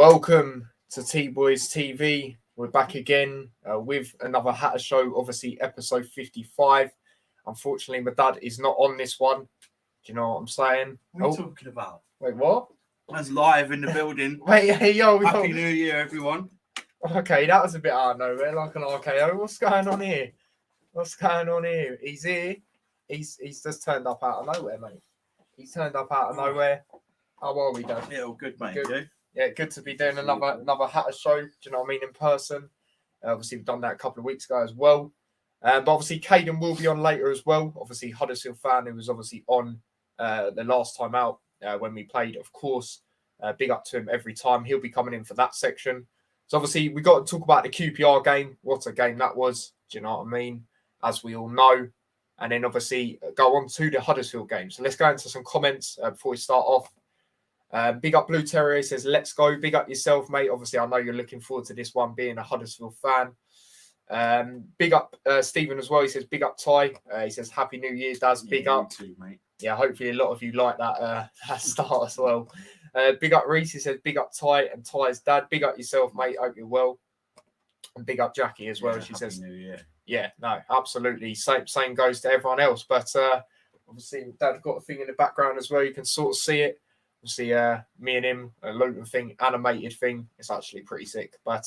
Welcome to T Boys TV. We're back again with another Hatter Show, obviously episode 55. Unfortunately, my dad is not on this one. Do you know what I'm saying? What are you talking about? Wait, what? That's live in the building. Wait, hey, yo. Happy New Year, everyone. Okay, that was a bit out of nowhere, like an RKO. What's going on here? What's going on here? He's here. He's just turned up out of nowhere, mate. He's turned up out of nowhere. How are we, Dad? Yeah, all good, mate. Good. You? Yeah, good to be doing another Hatter Show. Do you know what I mean? In person. Obviously, we've done that a couple of weeks ago as well. But obviously, Kaden will be on later as well. Obviously, Huddersfield fan who was obviously on the last time out when we played, of course. Big up to him every time. He'll be coming in for that section. So obviously, we got to talk about the QPR game. What a game that was. Do you know what I mean? As we all know. And then obviously go on to the Huddersfield game. So let's go into some comments before we start off. Big up Blue Terrier says, let's go. Big up yourself, mate. Obviously, I know you're looking forward to this one, being a Huddersfield fan. Big up Stephen as well. He says, big up Ty. He says, Happy New Year, Daz. Big up. You too, mate. Yeah, hopefully a lot of you like that start as well. Big up Reese. He says, big up Ty and Ty's dad. Big up yourself, mate. Hope you're well. And big up Jackie as well. She says, New Year. Yeah, no, absolutely. Same goes to everyone else. But obviously, Dad's got a thing in the background as well. You can sort of see it. Obviously, me and him, a Luton thing, animated thing. It's actually pretty sick. But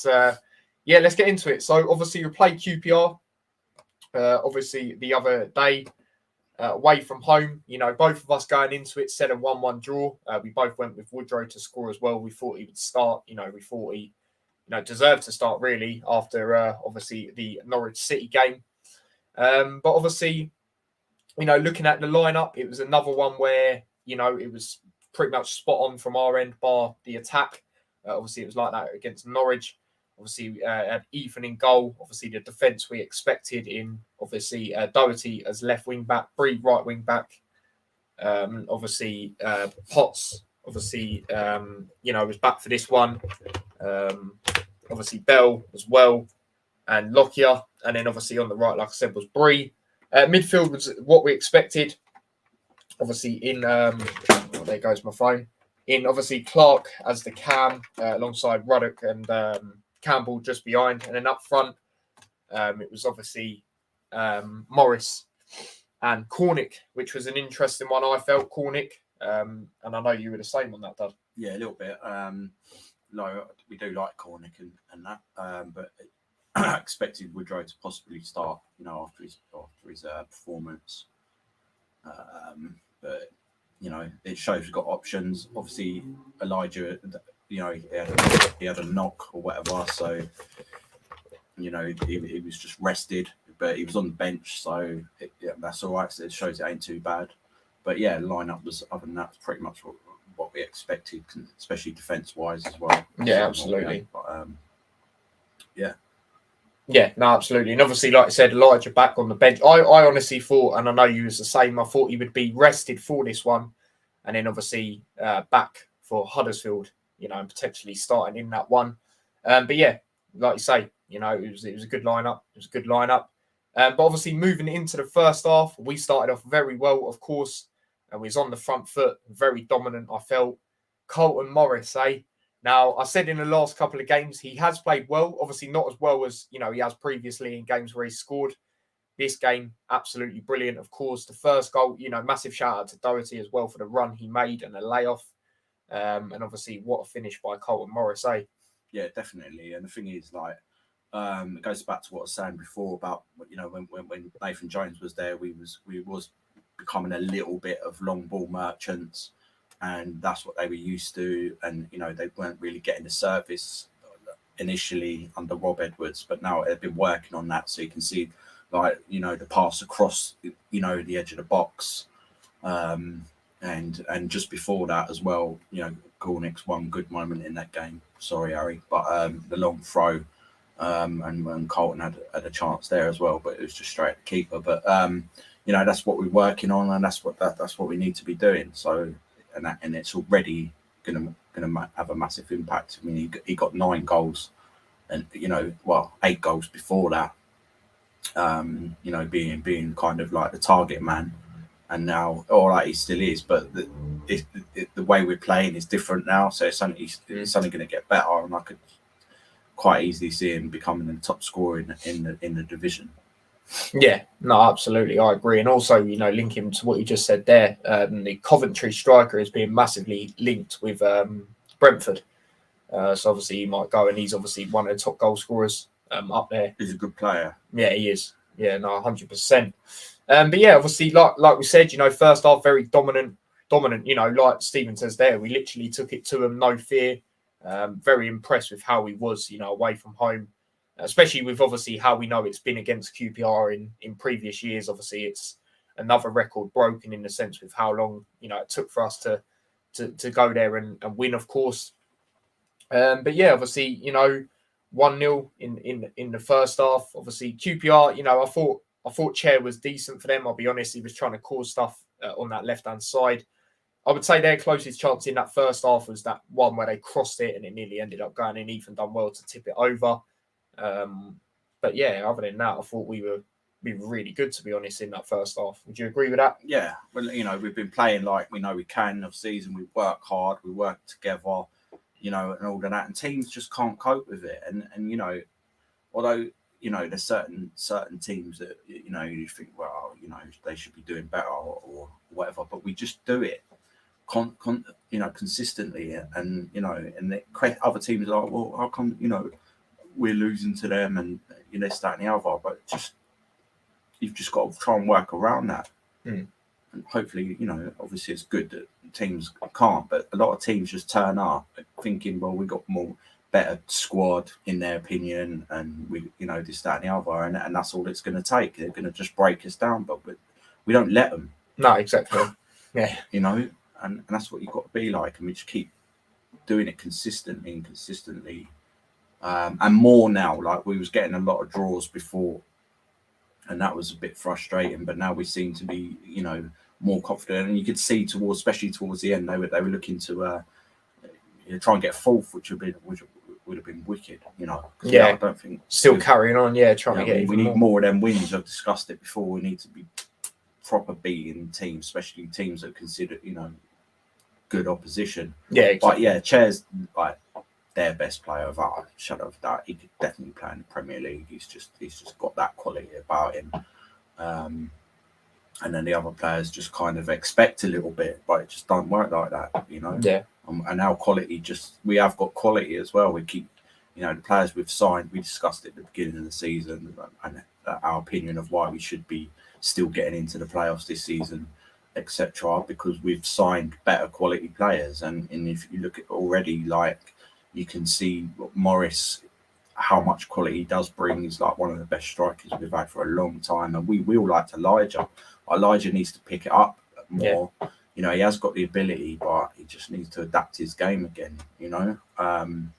yeah, let's get into it. So obviously, we played QPR. Obviously, the other day, away from home. You know, both of us going into it said a 1-1 draw. We both went with Woodrow to score as well. We thought he would start. You know, we thought he, deserved to start really after obviously the Norwich City game. But obviously, looking at the lineup, it was another one where it was pretty much spot on from our end, bar the attack. Obviously, it was like that against Norwich. Obviously, we had Ethan in goal. Obviously, the defence we expected in, obviously, Doherty as left wing back, Bree right wing back. Obviously, Potts, obviously, was back for this one. Obviously, Bell as well, and Lockyer. And then, obviously, on the right, like I said, was Bree. Midfield was what we expected. Obviously, in there goes my phone. In obviously Clark as the cam alongside Ruddock and Campbell just behind, and then up front it was obviously Morris and Cornick, which was an interesting one. I felt Cornick, and I know you were the same on that, Dad. Yeah, a little bit. No, we do like Cornick and that, but I expected Woodrow to possibly start, after his performance. But it shows we've got options. Obviously, Elijah, he had a knock or whatever, so he was just rested, but he was on the bench, so that's all right. So it shows it ain't too bad. But yeah, lineup was, other than that, was pretty much what we expected, especially defence wise as well. Yeah, absolutely. But, yeah. Yeah, no, absolutely. And obviously, like I said, Elijah back on the bench. I honestly thought, and I know you was the same, I thought he would be rested for this one. And then obviously back for Huddersfield, and potentially starting in that one. But yeah, like you say, it was a good lineup. It was a good lineup. But obviously moving into the first half, we started off very well, of course. And we was on the front foot, very dominant, I felt. Carlton Morris, Now, I said in the last couple of games, he has played well. Obviously, not as well as, he has previously in games where he scored. This game, absolutely brilliant. Of course, the first goal, massive shout out to Doherty as well for the run he made and the layoff. And obviously, what a finish by Carlton Morris, Yeah, definitely. And the thing is, it goes back to what I was saying before about, when Nathan Jones was there, we was becoming a little bit of long ball merchants. And that's what they were used to. And, they weren't really getting the service initially under Rob Edwards. But now they've been working on that. So you can see, the pass across, the edge of the box. And just before that as well, Cornick's one good moment in that game. Sorry, Harry. But the long throw. And Carlton had a chance there as well. But it was just straight at the keeper. But, that's what we're working on. And that's what we need to be doing. So... And it's already going to have a massive impact. I mean, he got 9 goals, and 8 goals before that. Being kind of like the target man, and now, all right, he still is, but the way we're playing is different now. So it's only going to get better, and I could quite easily see him becoming the top scorer in the division. Yeah, no, absolutely, I agree. And also, linking to what you just said there, the Coventry striker is being massively linked with Brentford. So obviously he might go, and he's obviously one of the top goal scorers up there. He's a good player. Yeah, he is. Yeah, no, 100%. But yeah, obviously, like we said, first half very dominant. Like Stephen says there, we literally took it to them, no fear. Very impressed with how he was, away from home, especially with obviously how we know it's been against QPR in previous years. Obviously, it's another record broken in the sense with how long it took for us to go there and win, of course. But yeah, obviously, 1-0 in the first half. Obviously, QPR, I thought Chair was decent for them. I'll be honest, he was trying to cause stuff on that left-hand side. I would say their closest chance in that first half was that one where they crossed it and it nearly ended up going in. Ethan done well to tip it over. But yeah, other than that, I thought we were really good, to be honest, in that first half. Would you agree with that? Yeah. Well, we've been playing like we know we can of season. We work hard, we work together, and all of that. And teams just can't cope with it. And although, there's certain teams that, you think, well, they should be doing better or whatever, but we just do it consistently. And, and other teams are like, well, how come, we're losing to them and, this, that, and the other, but you've just got to try and work around that. And hopefully, obviously it's good that teams can't, but a lot of teams just turn up thinking, well, we got more better squad in their opinion, and we, this, that, and the other, and that's all it's going to take. They're going to just break us down, but we don't let them. No, exactly. Yeah. And that's what you've got to be like, and we just keep doing it consistently, and more now. Like, we was getting a lot of draws before, and that was a bit frustrating, but now we seem to be, more confident, and you could see especially towards the end, they were looking to try and get fourth, which would have been wicked, Yeah, I don't think still carrying on. Yeah, trying to get. We need more of them wins. I've discussed it before. We need to be proper beating teams, especially teams that consider good opposition. Yeah, exactly. But yeah, Chair's like their best player without a shadow of doubt. He could definitely play in the Premier League. He's just got that quality about him. And then the other players just kind of expect a little bit, but it just don't work like that, Yeah. And our quality we have got quality as well. We keep, the players we've signed, we discussed it at the beginning of the season, and our opinion of why we should be still getting into the playoffs this season, etc., because we've signed better quality players. And if you look at already, like, you can see Morris, how much quality he does bring. He's like one of the best strikers we've had for a long time. And we all liked Elijah. Elijah needs to pick it up more. Yeah. He has got the ability, but he just needs to adapt his game again, and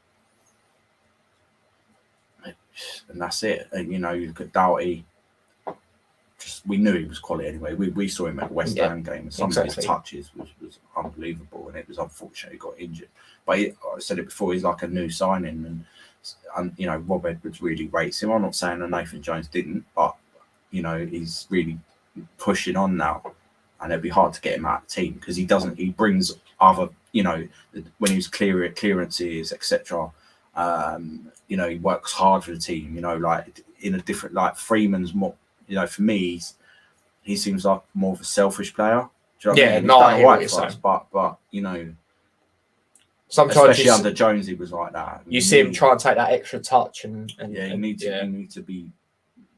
that's it. And, you look at Doughty, we knew he was quality anyway. We saw him at the West Ham game, and some of his touches was unbelievable, and it was unfortunate he got injured. But I said it before, he's like a new signing, and Rob Edwards really rates him. I'm not saying that Nathan Jones didn't, but he's really pushing on now, and it'd be hard to get him out of the team because he brings other, when he's clearances, etc. He works hard for the team, like in a different, like Freeman's more, for me, he seems like more of a selfish player. Do you know what I mean? No, I hear what you're saying. But sometimes, especially under Jones, he was like that. You see him try and take that extra touch, and you need to be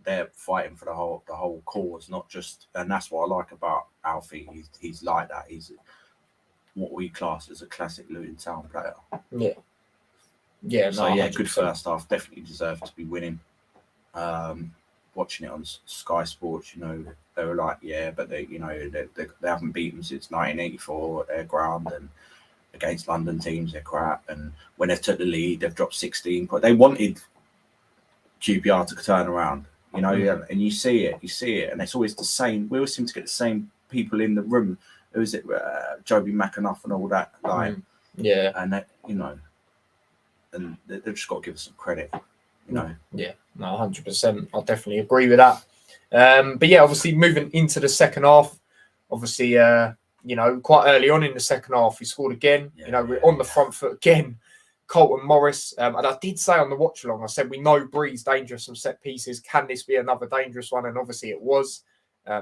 there fighting for the whole cause, not just. And that's what I like about Alfie. He's like that. He's what we class as a classic Luton Town player. Yeah. Yeah. So no, yeah, 100%. good first half. Definitely deserved to be winning. Watching it on Sky Sports, they were like, yeah, but they haven't beaten since 1984 at their ground, and against London teams they're crap. And when they've took the lead, they've dropped 16. But they wanted QPR to turn around, and you see it, and it's always the same. We always seem to get the same people in the room. Who is it? Joby McAnuff and all that, like, yeah, and that, and they've just got to give us some credit. Yeah, no, 100%. I definitely agree with that. But yeah, obviously moving into the second half, Obviously, quite early on in the second half, he scored again. We're on the front foot again. Colton Morris, and I did say on the watch along, I said we know Bree's dangerous from set pieces. Can this be another dangerous one? And obviously it was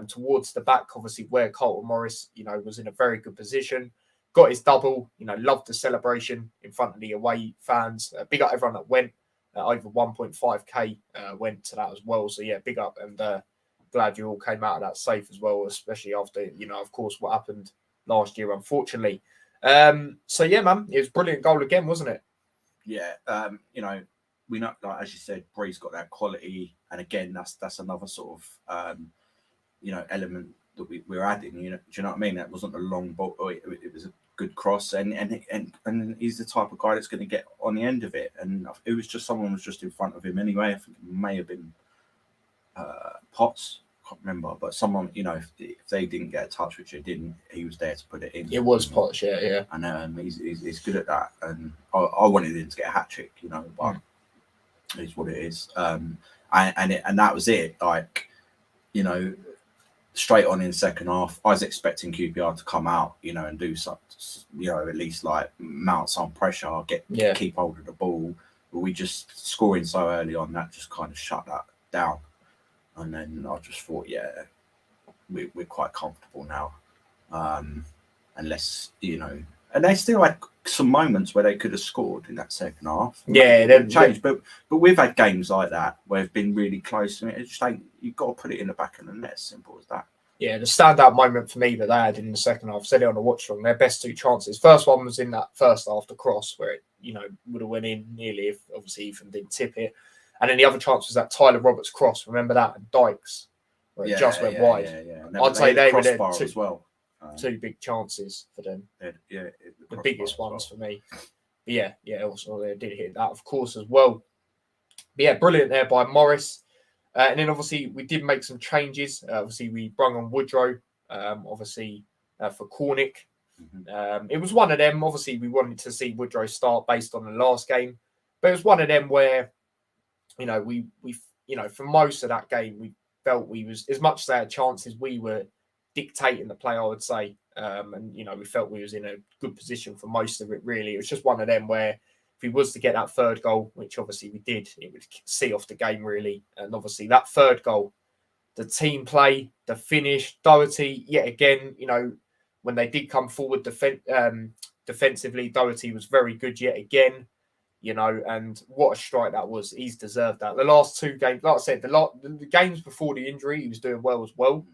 towards the back, obviously where Colton Morris, was in a very good position. Got his double, loved the celebration in front of the away fans. Big up everyone that went. Over 1.5k went to that as well. So yeah, big up, and glad you all came out of that safe as well, especially after, of course, what happened last year, unfortunately. So yeah, man, it was a brilliant goal again, wasn't it? Yeah, we know, like as you said, Bree's got that quality, and again, that's another sort of element that we're adding. Do you know what I mean? That wasn't a long ball; it was a good cross, and he's the type of guy that's going to get on the end of it. And it was just someone was just in front of him anyway. I think it may have been Potts. I can't remember, but someone, if they didn't get a touch, which they didn't, he was there to put it in. It was Potts, yeah. And he's good at that. And I wanted him to get a hat trick, but it's what it is. And that was it. Like, straight on in second half, I was expecting QPR to come out, and do something, at least like mount some pressure, keep hold of the ball. But we just scoring so early on that just kind of shut that down. And then I just thought, we're quite comfortable now, unless and they still had some moments where they could have scored in that second half. Yeah, they've changed, but we've had games like that where they've been really close. I mean, it's just like you've got to put it in the back of the net. Simple as that. Yeah, the standout moment for me that they had in the second half, said it on the watch along, their best two chances. First one was in that first half, the cross, where it would have went in nearly if obviously Ethan didn't tip it. And then the other chance was that Tyler Roberts cross. Remember that? And Dykes, where it just went wide. Yeah. I'd say they were their as well. Two big chances for them. The biggest ones for me. But yeah. Also, they did hit that, of course, as well. But yeah, brilliant there by Morris. And then obviously we did make some changes. Obviously we brung on Woodrow, for Cornick. It was one of them. Obviously we wanted to see Woodrow start based on the last game, but it was one of them where, we for most of that game we felt we was, as much as they had chances, we were dictating the play, I would say. And we felt we was in a good position for most of it. Really, it was just one of them where if he was to get that third goal, which obviously we did, it would see off the game really. And obviously that third goal, the team play, the finish, Doherty yet again. When they did come forward defensively, Doherty was very good yet again. And what a strike that was. He's deserved that. The last two games, like I said, the games before the injury, he was doing well as well.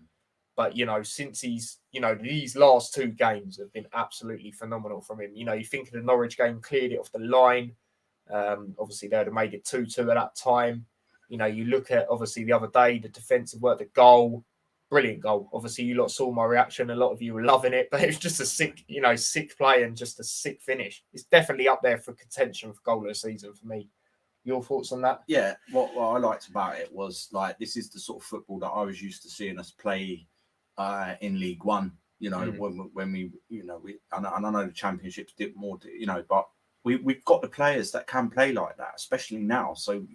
But, since he's, these last two games have been absolutely phenomenal from him. You think of the Norwich game, cleared it off the line. Obviously, they would have made it 2-2 at that time. You look at, obviously, the other day, the defensive work, the goal, brilliant goal. Obviously, you lot saw my reaction. A lot of you were loving it, but it was just a sick play and just a sick finish. It's definitely up there for contention for goal of the season for me. Your thoughts on that? Yeah, what I liked about it was, like, this is the sort of football that I was used to seeing us play in League One, when we, and I know the Championships did more, but we've got the players that can play like that, especially now. So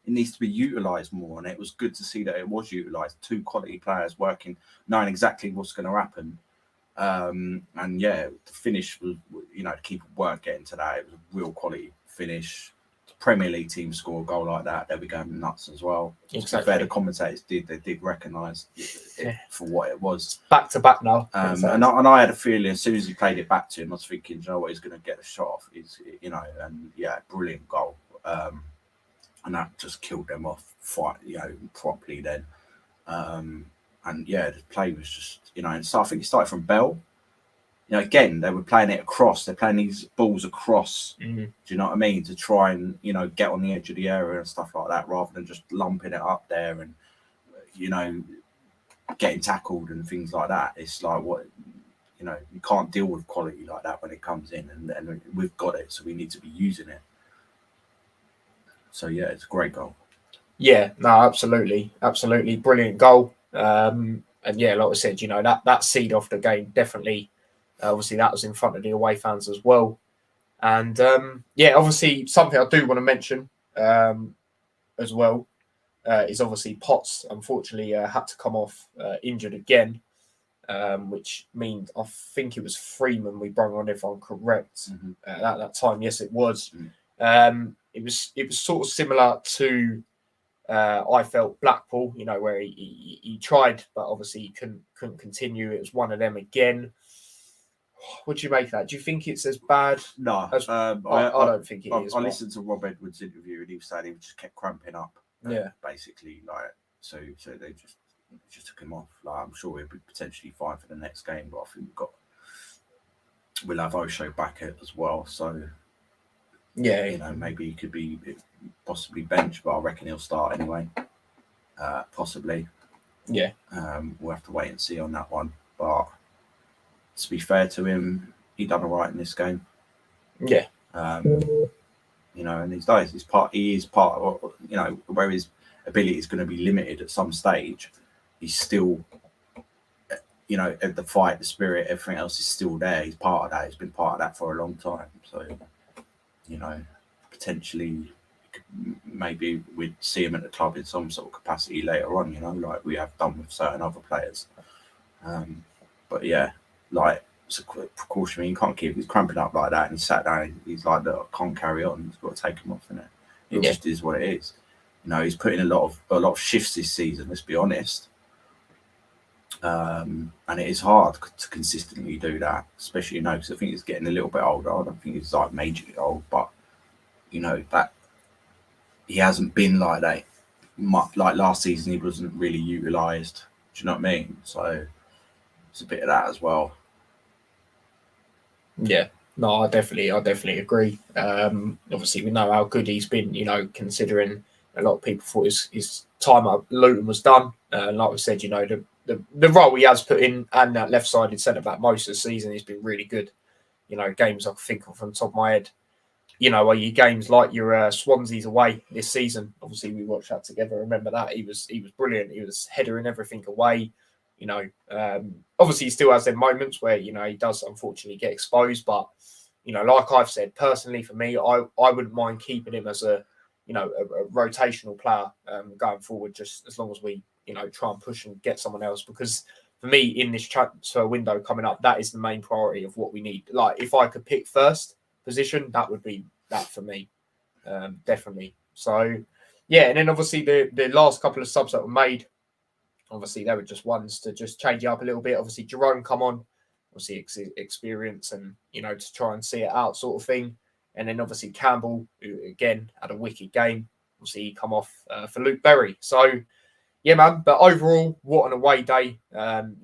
it needs to be utilised more, and it was good to see that it was utilised. Two quality players working, knowing exactly what's going to happen. And yeah, the finish was, to keep work getting to that. It was a real quality finish. Premier League team score a goal like that, they'll be going nuts as well. Exactly. Fair, the commentators did recognise it for what it was. Back to back now. And I had a feeling as soon as he played it back to him, I was thinking, what, he's going to get a shot off. And yeah, brilliant goal. And that just killed them off properly then. And yeah, the play was just, and so I think it started from Bell. Again, they were playing it across. They're playing these balls across. Mm-hmm. Do you know what I mean? To try and, get on the edge of the area and stuff like that, rather than just lumping it up there and, getting tackled and things like that. It's like, you can't deal with quality like that when it comes in, and we've got it, so we need to be using it. So yeah, it's a great goal. Yeah, no, absolutely, brilliant goal. And yeah, like I said, that seed off the game definitely. Obviously, that was in front of the away fans as well. And yeah, obviously, something I do want to mention as well is obviously Potts, unfortunately, had to come off injured again. which means I think it was Freeman we brought on, if I'm correct. At that time. Yes, it was. It was sort of similar to I felt Blackpool, where he tried, but obviously he couldn't continue. It was one of them again. What do you make of that? Do you think it's as bad? No, as, I don't think it is. I listened to Rob Edwards' interview, and he was saying he just kept cramping up. Basically, so they just took him off. I'm sure he'll be potentially fine for the next game, but I think we'll have Osho back as well. So maybe he could be possibly benched, but I reckon he'll start anyway. Possibly. Yeah. We'll have to wait and see on that one, but. To be fair to him, he done all right in this game. Yeah. And these days, he is part of, where his ability is going to be limited at some stage. He's still, the fight, the spirit, everything else is still there. He's part of that. He's been part of that for a long time. So, potentially, maybe we'd see him at the club in some sort of capacity later on, like we have done with certain other players. But yeah. It's a quick precaution. You can't keep. He's cramping up like that, and he sat down. He's like, "Look, I can't carry on. He's got to take him off." It just is what it is. He's put in a lot of shifts this season. Let's be honest. And it is hard to consistently do that, especially because I think he's getting a little bit older. I don't think he's like majorly old, but that he hasn't been like that. Like last season, he wasn't really utilised. Do you know what I mean? So it's a bit of that as well. Yeah, no, I definitely agree. Obviously, we know how good he's been. Considering a lot of people thought his time at Luton was done. Like we said, the role he has put in and that left-sided centre back most of the season has been really good. Games I can think of from the top of my head. Are you games like your Swansea's away this season? Obviously, we watched that together. Remember that he was brilliant. He was headering everything away. Obviously he still has them moments where he does unfortunately get exposed, but like I've said, personally for me, I wouldn't mind keeping him as a rotational player going forward, just as long as we try and push and get someone else, because for me in this transfer window coming up, that is the main priority of what we need. Like if I could pick first position, that would be that for me, definitely. So yeah, and then obviously the last couple of subs that were made, obviously, they were just ones to just change it up a little bit. Obviously, Jerome come on, obviously experience and, to try and see it out sort of thing. And then obviously Campbell, who again had a wicked game, obviously he come off for Luke Berry. So, yeah, man. But overall, what an away day. Gutted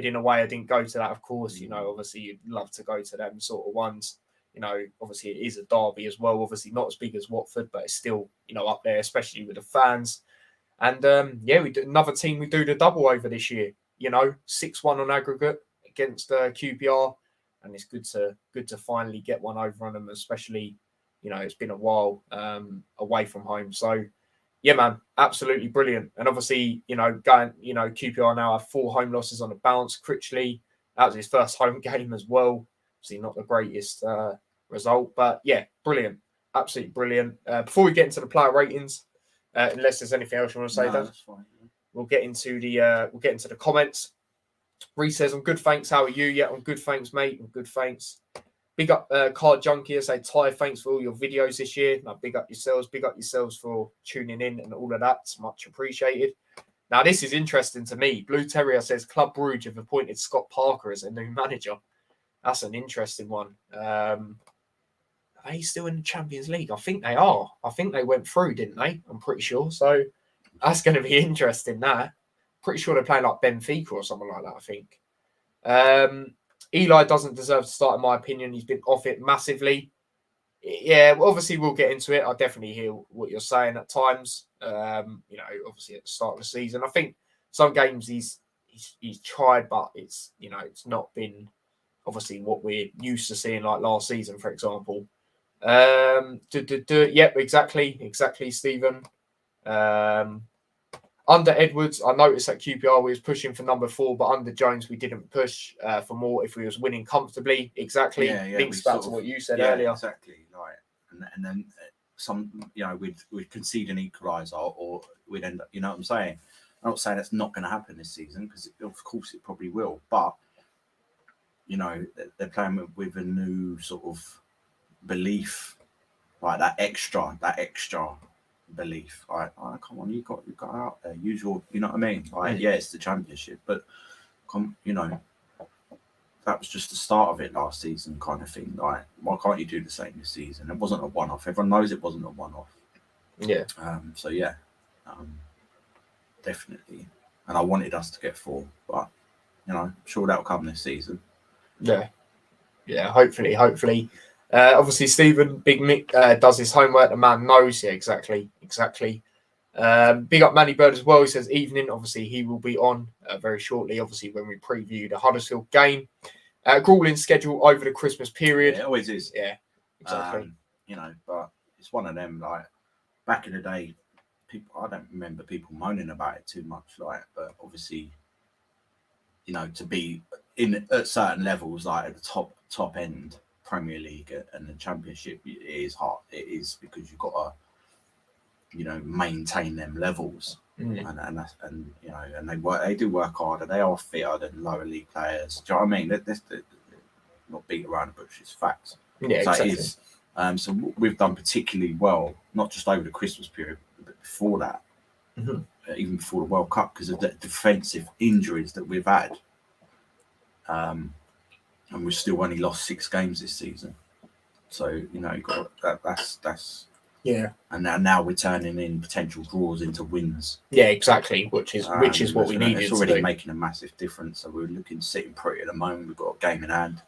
in a way I didn't go to that, of course. Obviously you'd love to go to them sort of ones. Obviously it is a derby as well. Obviously not as big as Watford, but it's still, up there, especially with the fans. And we do another team we do the double over this year. 6-1 on aggregate against QPR, and it's good to finally get one over on them. Especially, it's been a while away from home. So, yeah, man, absolutely brilliant. And obviously, QPR now have 4 home losses on the bounce. Critchley, that was his first home game as well. Obviously, not the greatest result, but yeah, brilliant, absolutely brilliant. Before we get into the player ratings. Unless there's anything else you want to say, Dan. That's fine. We'll get into the comments. Reece says, "I'm good, thanks. How are you?" Yeah, I'm good, thanks, mate. I'm good, thanks. Big up Card Junkie. I say, Ty, thanks for all your videos this year. Now, big up yourselves. Big up yourselves for tuning in and all of that. It's much appreciated. Now, this is interesting to me. Blue Terrier says, Club Brugge have appointed Scott Parker as a new manager. That's an interesting one. Are they still in the Champions League? I think they are. I think they went through, didn't they? I'm pretty sure. So that's going to be interesting, that. Pretty sure they're playing like Benfica or something like that, I think. Eli doesn't deserve to start, in my opinion. He's been off it massively. Yeah, well, obviously we'll get into it. I definitely hear what you're saying at times. Obviously at the start of the season. I think some games he's tried, but it's not been obviously what we're used to seeing like last season, for example. Yep, exactly, Stephen. Under Edwards, I noticed that QPR we was pushing for number 4, but under Jones we didn't push for more if we was winning comfortably. Exactly. Yeah, links back to what you said earlier. Exactly. And then some, we'd concede an equaliser or we'd end up, you know what I'm saying? I'm not saying that's not going to happen this season, because of course it probably will. But they're playing with a new sort of belief, like that extra belief. Like, oh, come on, you got out there. Usual, you know what I mean? Like, yeah, it's the Championship, but that was just the start of it last season, kind of thing. Like, why can't you do the same this season? It wasn't a one-off. Everyone knows it wasn't a one-off. Yeah. So yeah, definitely. And I wanted us to get 4, but I'm sure that'll come this season. Yeah. Hopefully. Obviously, Stephen Big Mick does his homework. The man knows. Yeah, exactly. Big up Manny Bird as well. He says evening. Obviously, he will be on very shortly. Obviously, when we preview the Huddersfield game. Grueling schedule over the Christmas period. Yeah, it always is. Yeah, exactly. But it's one of them. Like, back in the day, I don't remember people moaning about it too much. Like, but obviously, to be at certain levels, like at the top end, Premier League and the Championship, it is hard. It is, because you've got to, maintain them levels, and they do work harder. They are fitter than lower league players. Do you know what I mean? They're not beat around the bush. It's facts. Yeah, so exactly. It is. So we've done particularly well, not just over the Christmas period, but before that, even before the World Cup, because of the defensive injuries that we've had. And we've still only lost 6 games this season. So, you got that's yeah. And now we're turning in potential draws into wins. Yeah, exactly. Which is what we needed. It's already making a massive difference. So we're sitting pretty at the moment. We've got a game in hand.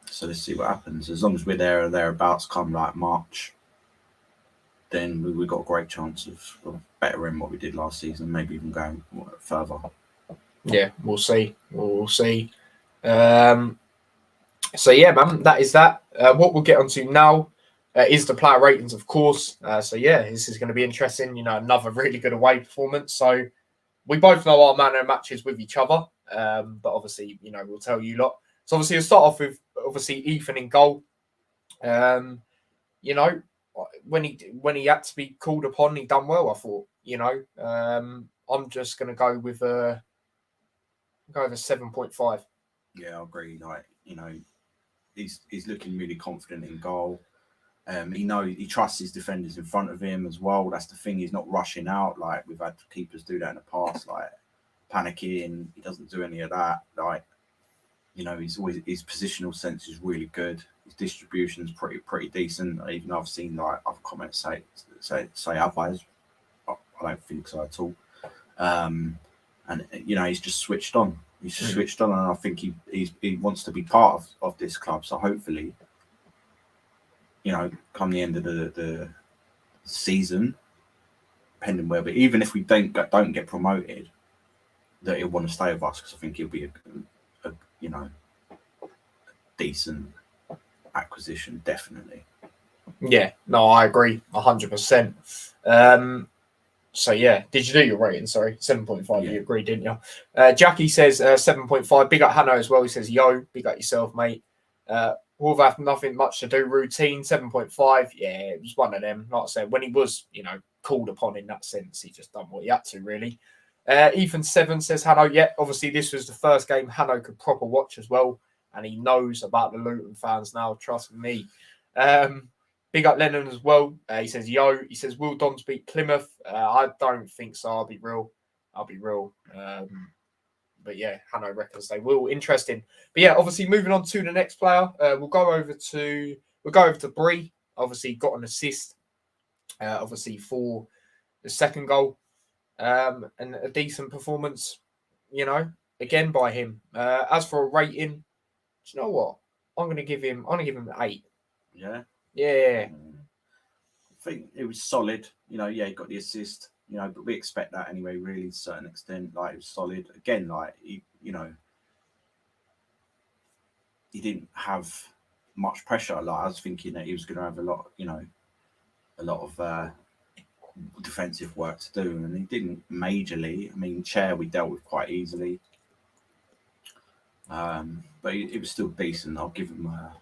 So let's see what happens. As long as we're there or thereabouts come like March, then we've got a great chance of bettering what we did last season, maybe even going further. Yeah, we'll see. So yeah, man, that is that. What we'll get onto now is the player ratings, of course. So yeah, this is going to be interesting. Another really good away performance. So we both know our manner of matches with each other, but obviously, we'll tell you lot. So obviously, we'll start off with Ethan in goal. When he had to be called upon, he done well. I thought. I'm just going to go with a 7.5. Yeah, I agree. Like, he's looking really confident in goal. He trusts his defenders in front of him as well. That's the thing. He's not rushing out like we've had keepers do that in the past, like panicking. He doesn't do any of that. Like, he's always, his positional sense is really good. His distribution is pretty decent. Even though I've seen like other comments say otherwise, I don't think so at all. And he's just switched on. He's just switched on, and I think he wants to be part of this club. So hopefully, come the end of the season, depending where, but even if we don't get promoted, that he'll want to stay with us, because I think he'll be a decent acquisition, definitely. Yeah, no, I agree 100%. So yeah, did you do your rating? Sorry, 7.5. Yeah. You agreed, didn't you? Jackie says 7.5. Big up Hanno as well. He says, yo, big up yourself, mate. Wolverhampton, nothing much to do. Routine, 7.5. Yeah, it was one of them. Like I said, when he was, called upon in that sense, he just done what he had to, really. Ethan 7 says, Hanno, yeah, obviously this was the first game Hanno could proper watch as well, and he knows about the Luton fans now, trust me. Big up Lennon as well. He says, yo. He says, will Dons beat Plymouth? I don't think so. I'll be real. But yeah, Hanno reckons they will. Interesting. But yeah, obviously moving on to the next player, we'll go over to Bree. Obviously got an assist. Obviously for the second goal, and a decent performance. Again by him. As for a rating, do you know what? I'm gonna give him an 8. Yeah. Yeah. I think it was solid. He got the assist. But we expect that anyway, really, to a certain extent. Like, it was solid. Again, like, he didn't have much pressure. Like, I was thinking that he was going to have a lot of defensive work to do, and he didn't majorly. I mean, Chair we dealt with quite easily. But it was still decent. I'll give him a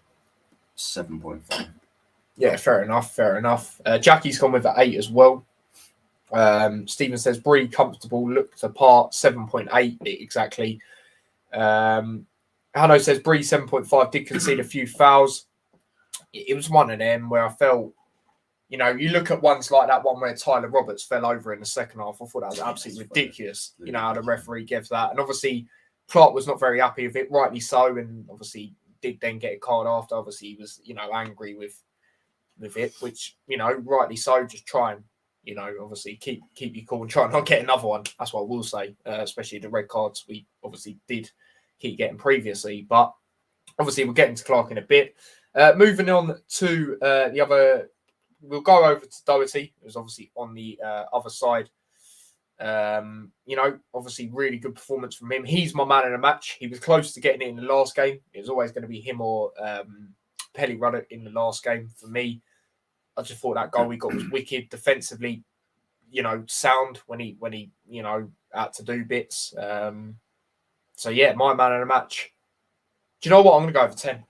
7.5. Yeah, fair enough. Jackie's gone with an 8 as well. Stephen says Bree comfortable, looked apart, 7.8 exactly. Hanno says Bree 7.5, did concede a few fouls. It was one of them where I felt, you know, you look at ones like that one where Tyler Roberts fell over in the second half. I thought that was absolutely ridiculous. You know, how the referee gives that. And obviously, Clark was not very happy with it, rightly so. And obviously, did then get a card after. Obviously, he was, you know, angry with it, which, you know, rightly so. Just try and, you know, obviously keep you cool and try and not get another one. That's what I will say, especially the red cards we obviously did keep getting previously. But obviously, we'll get into Clark in a bit. Moving on to the other, we'll go over to Doherty, who's obviously on the other side. You know, obviously, really good performance from him. He's my man in the match. He was close to getting it in the last game. It was always going to be him or Pelly Ruddock in the last game for me. I just thought that goal we got was wicked, defensively, you know, sound when he you know, had to do bits. So yeah, my man in the match. Do you know what? I'm gonna go over 10.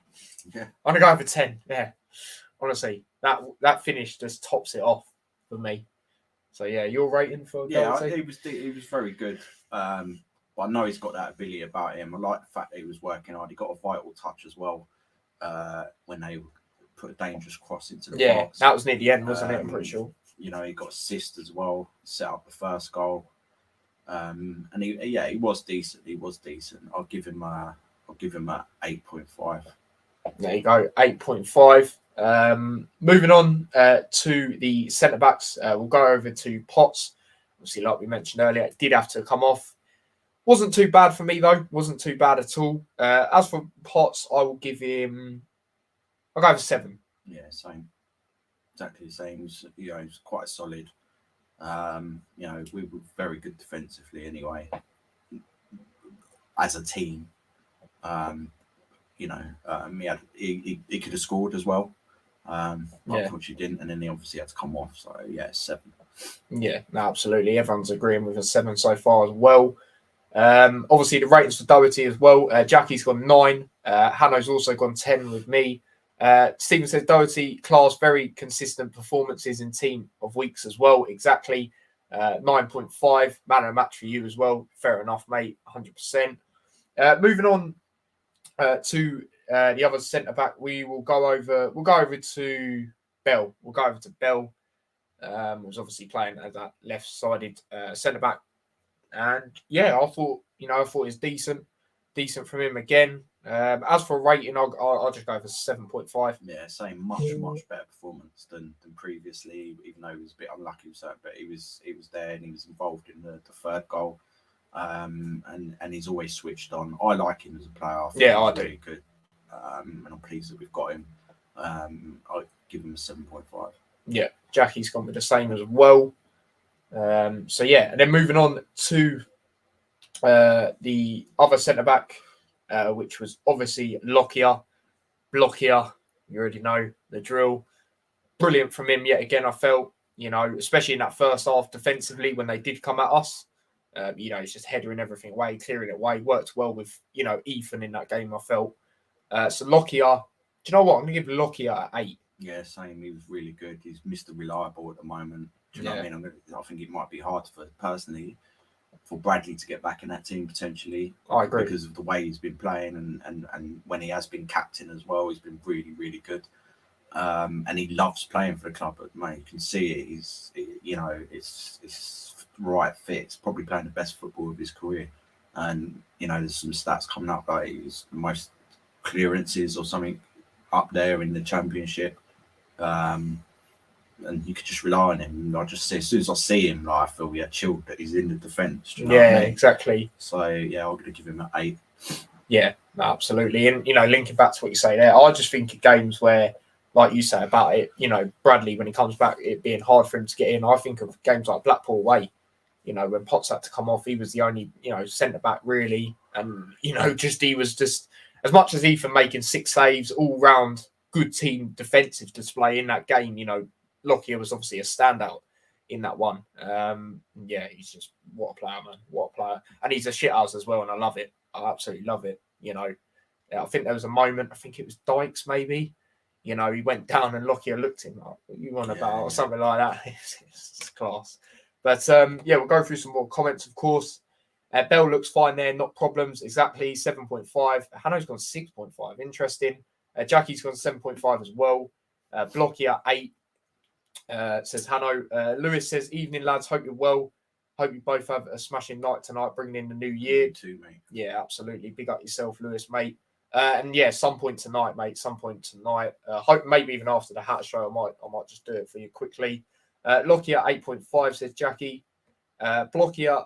Yeah. I'm gonna go over 10. Yeah. Honestly, that finish just tops it off for me. So yeah, your rating for Doherty? He was very good. But I know he's got that ability about him. I like the fact that he was working hard. He got a vital touch as well when they put a dangerous cross into the box. That was near the end, wasn't it? I'm pretty sure. You know, he got assist as well, set up the first goal. And he was decent. He was decent. I'll give him a 8.5. There you go, 8.5. Moving on to the centre backs, we'll go over to Potts. Obviously, like we mentioned earlier, it did have to come off. Wasn't too bad for me though. Wasn't too bad at all. As for Potts, I will give him. I'll go for 7. Yeah, same. Exactly the same. You know, it's quite solid. You know, we were very good defensively anyway. As a team, you know, he could have scored as well. Unfortunately didn't, and then he obviously had to come off. So yeah, 7. Yeah, no, absolutely. Everyone's agreeing with a 7 so far as well. Obviously the ratings for Doherty as well. Jackie's gone 9. Hanno's also gone 10 with me. Stephen says Doherty class very consistent performances in team of weeks as well. Exactly. 9.5. Man of the match for you as well. Fair enough, mate. 100%. Moving on to the other centre back, we'll go over to Bell. We'll go over to Bell. Was obviously playing as that left-sided centre back, and yeah, I thought it was decent from him again. As for rating, I'll just go for 7.5. Yeah, same. Much better performance than previously. Even though he was a bit unlucky with that, but he was there and he was involved in the third goal. And he's always switched on. I like him as a player. I do. Really good. And I'm pleased that we've got him. I'll give him a 7.5. Yeah, Jackie's gone with the same as well. So yeah, and then moving on to the other centre back, which was obviously Lockyer. You already know the drill. Brilliant from him yet again. I felt, you know, especially in that first half defensively when they did come at us. You know, he's just headering everything away, clearing it away. Worked well with, you know, Ethan in that game, I felt. So Lockyer, do you know what? I'm going to give Lockyer an 8. Yeah, same. He was really good. He's Mr. Reliable at the moment. Do you know what I mean? I think it might be hard for Bradley to get back in that team potentially. I agree. Because of the way he's been playing and when he has been captain as well, he's been really, really good. And he loves playing for the club. But mate, you can see it. It's right fit. It's probably playing the best football of his career. And you know, there's some stats coming up like he's the most clearances or something up there in the championship. And you could just rely on him. And I just see, as soon as I see him, like, I feel chilled that he's in the defence. You know what I mean? Exactly. So yeah, I'm going to give him an 8. Yeah, absolutely. And you know, linking back to what you say there, I just think of games where, like you say about it, you know, Bradley when he comes back, it being hard for him to get in. I think of games like Blackpool away. You know, when Potts had to come off, he was the only, you know, centre back really, and you know, he was just as much as Ethan making 6 saves, all round good team defensive display in that game. You know, Lockyer was obviously a standout in that one. Yeah, he's just what a player, man. What a player. And he's a shithouse as well, and I love it. I absolutely love it. You know, I think there was a moment, I think it was Dykes maybe. You know, he went down and Lockyer looked at him like, what you want about or something like that. It's class. But yeah, we'll go through some more comments, of course. Bell looks fine there, not problems. Exactly 7.5. Hano's gone 6.5. Interesting. Jackie's gone 7.5 as well. Blockier 8. Says Hano. Lewis says, evening lads, hope you're well. Hope you both have a smashing night tonight, bringing in the new year. You too, mate. Yeah, absolutely. Big up yourself, Lewis, mate. And yeah, some point tonight, mate. Some point tonight. Hope maybe even after the hat show, I might just do it for you quickly. Lockyer 8.5 says Jackie. Blockier,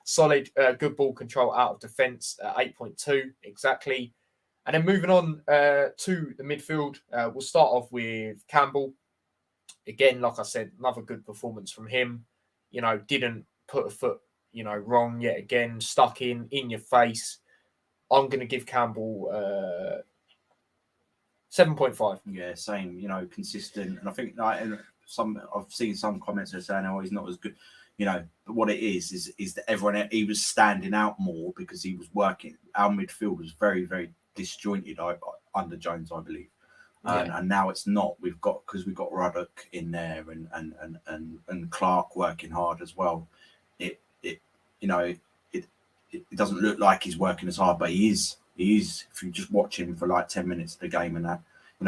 solid, good ball control out of defence. 8.2 exactly. And then moving on to the midfield, we'll start off with Campbell. Again, like I said, another good performance from him. You know, didn't put a foot, wrong yet again. Stuck in your face. I'm going to give Campbell 7.5. Yeah, same. Consistent, and I think like I've seen some comments that are saying, "Oh, he's not as good." But what it is that he was standing out more because he was working. Our midfield was very, very disjointed under Jones, I believe. And now it's not. Because we've got Ruddock in there and Clark working hard as well. It doesn't look like he's working as hard, but he is. He is. If you just watch him for like 10 minutes of the game and that,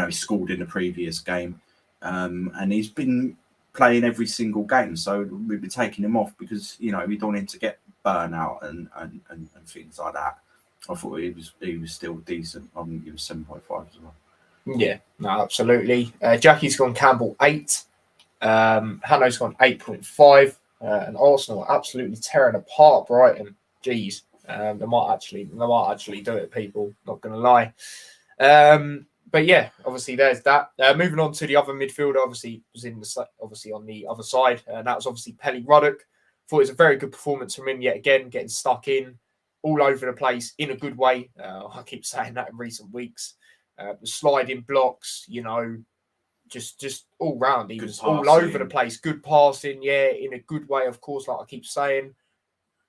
he scored in the previous game, and he's been playing every single game. So we've been taking him off because we don't want him to get burnout and things like that. I thought he was still decent. I think he was 7.5 as well. Yeah, no, absolutely. Jackie's gone Campbell 8. Hano's gone 8.5. And Arsenal are absolutely tearing apart Brighton. Jeez. They might actually do it, people. Not going to lie. But yeah, obviously there's that. Moving on to the other midfielder, obviously was on the other side, and that was obviously Pelly Ruddock. Thought it was a very good performance from him yet again, getting stuck in all over the place in a good way. I keep saying that in recent weeks. Sliding blocks, just all round. He was all over the place. Good passing, yeah, in a good way, of course, like I keep saying.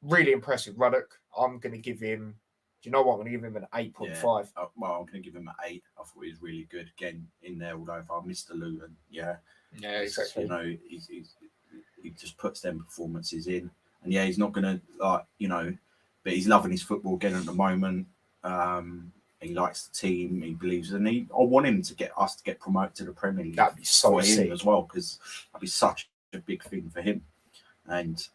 Really impressive, Ruddock. I'm going to give him, do you know what? I'm going to give him an 8.5. Yeah. Well, I'm going to give him an 8. I thought he was really good. Again, in there all over. Mr. Luton, yeah. Yeah, exactly. He just puts them performances in. And yeah, he's not going to, but he's loving his football again at the moment. He likes the team. He believes in it. I want him to get promoted to the Premier League. That'd be so sick as well, because that'd be such a big thing for him. And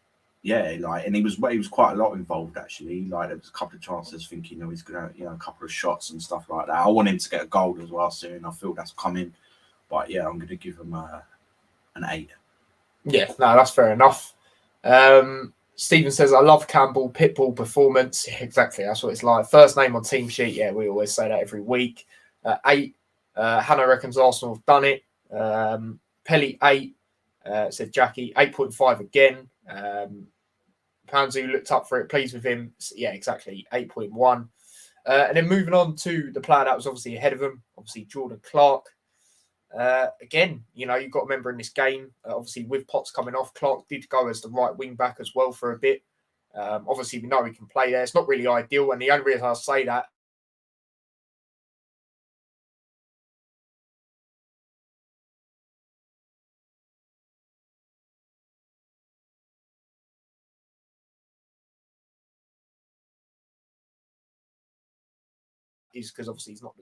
yeah, and he was quite a lot involved actually. Like there was a couple of chances thinking, he's gonna, a couple of shots and stuff like that. I want him to get a goal as well soon. I feel that's coming. But yeah, I'm gonna give him an 8. Yeah, no, that's fair enough. Stephen says, I love Campbell, pitbull performance. Yeah, exactly, that's what it's like. First name on team sheet, yeah, we always say that every week. 8. Hannah reckons Arsenal have done it. Pelly 8, said Jackie. 8.5 again. Panzu looked up for it, pleased with him. Yeah, exactly, 8.1. And then moving on to the player that was obviously ahead of him, obviously Jordan Clark. Again, you've got to remember in this game, obviously with Potts coming off, Clark did go as the right wing back as well for a bit. Obviously, we know he can play there. It's not really ideal. And the only reason I say that is because obviously he's not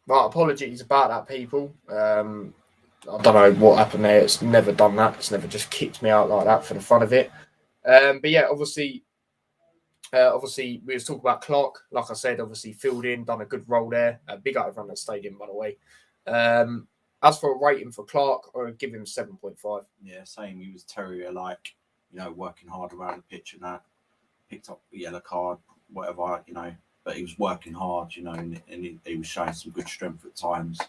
But apologies about that, people. I don't know what happened there. It's never done that. It's never just kicked me out like that for the fun of it. But yeah, obviously, we was talking about Clark. Like I said, obviously filled in, done a good role there. Big out everyone that stayed in, by the way. As for a rating for Clark, I would give him 7.5. Yeah, same. He was terrier-like, working hard around the pitch and that. Picked up the yellow card, whatever, but he was working hard, and he was showing some good strength at times.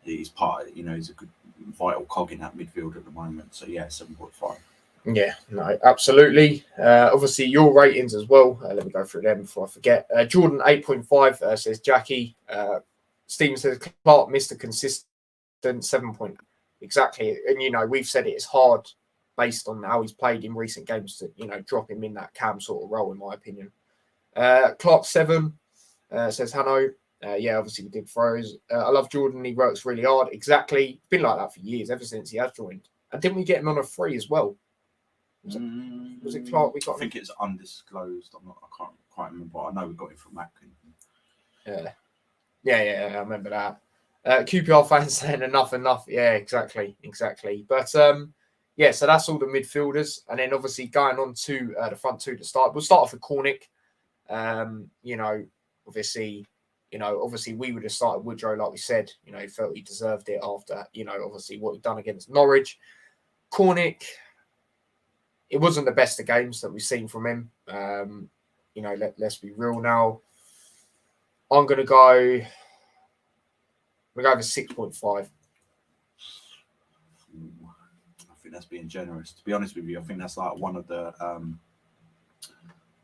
He's he's a good vital cog in that midfield at the moment. So yeah, 7.5. Yeah, no, absolutely. Obviously, your ratings as well. Let me go through them before I forget. Jordan 8.5 says Jackie. Stephen says Clark missed a consistent 7 point. Exactly, and we've said it's hard based on how he's played in recent games to drop him in that cam sort of role, in my opinion. Clark 7 says Hanno. Yeah, obviously we did throws. I love Jordan. He works really hard. Exactly, been like that for years, ever since he has joined. And didn't we get him on a free as well? Was it Clark? I think it's undisclosed. I can't quite remember. I know we got him from Mackin. Yeah, I remember that. QPR fans saying enough. Yeah, exactly. But yeah, so that's all the midfielders, and then obviously going on to the front two to start. We'll start off with Cornick. Obviously we would have started Woodrow, like we said. He felt he deserved it after obviously what he'd done against Norwich. Cornick, it wasn't the best of games that we've seen from him. Let's be real now. I'm gonna go over 6.5. I think that's being generous. To be honest with you, I think that's like one of the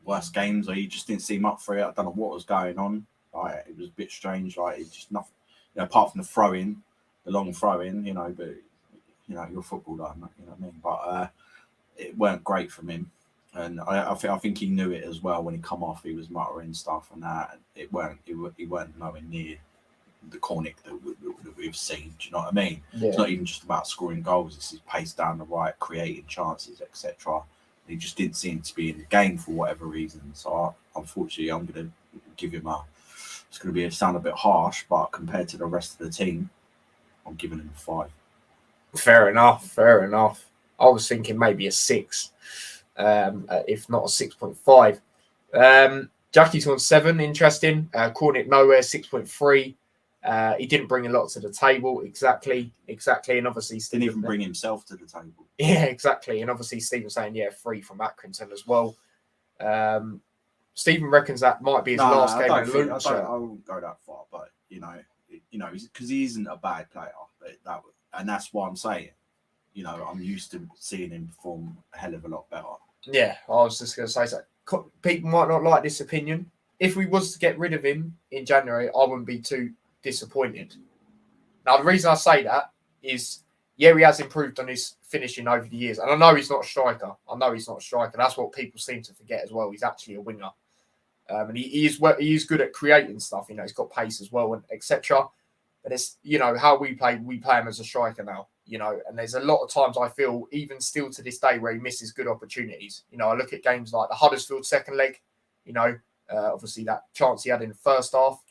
worst games where he just didn't seem up for it. I don't know what was going on. Like, it was a bit strange. Like, it just nothing. Apart from the long throw in. But you're a footballer, you know what I mean. But it weren't great from him, and I think he knew it as well. When he come off, he was muttering stuff and that. He weren't nowhere near the Cornick that we've seen. Do you know what I mean? Yeah. It's not even just about scoring goals. It's his pace down the right, creating chances, etc. He just didn't seem to be in the game for whatever reason. So unfortunately, I'm going to give him it's going to sound a bit harsh, but compared to the rest of the team, I'm giving him a 5. Fair enough. I was thinking maybe a 6, if not a 6.5. Jackie's on 7, interesting. Cornick nowhere, 6.3. He didn't bring a lot to the table, exactly. And obviously Stephen didn't even bring himself to the table. Yeah, exactly. And obviously Stephen saying 3 from Accrington as well. Stephen reckons that might be his last game in the Luton shirt. I wouldn't go that far, but because he isn't a bad player, and that's what I'm saying. I'm used to seeing him perform a hell of a lot better. Yeah, I was just going to say so. People might not like this opinion. If we was to get rid of him in January, I wouldn't be too disappointed. Now, the reason I say that is, he has improved on his finishing over the years. And I know he's not a striker. That's what people seem to forget as well. He's actually a winger. And he is good at creating stuff. He's got pace as well, and etc. But it's, how we play him as a striker now. And there's a lot of times I feel, even still to this day, where he misses good opportunities. I look at games like the Huddersfield second leg, obviously that chance he had in the first half.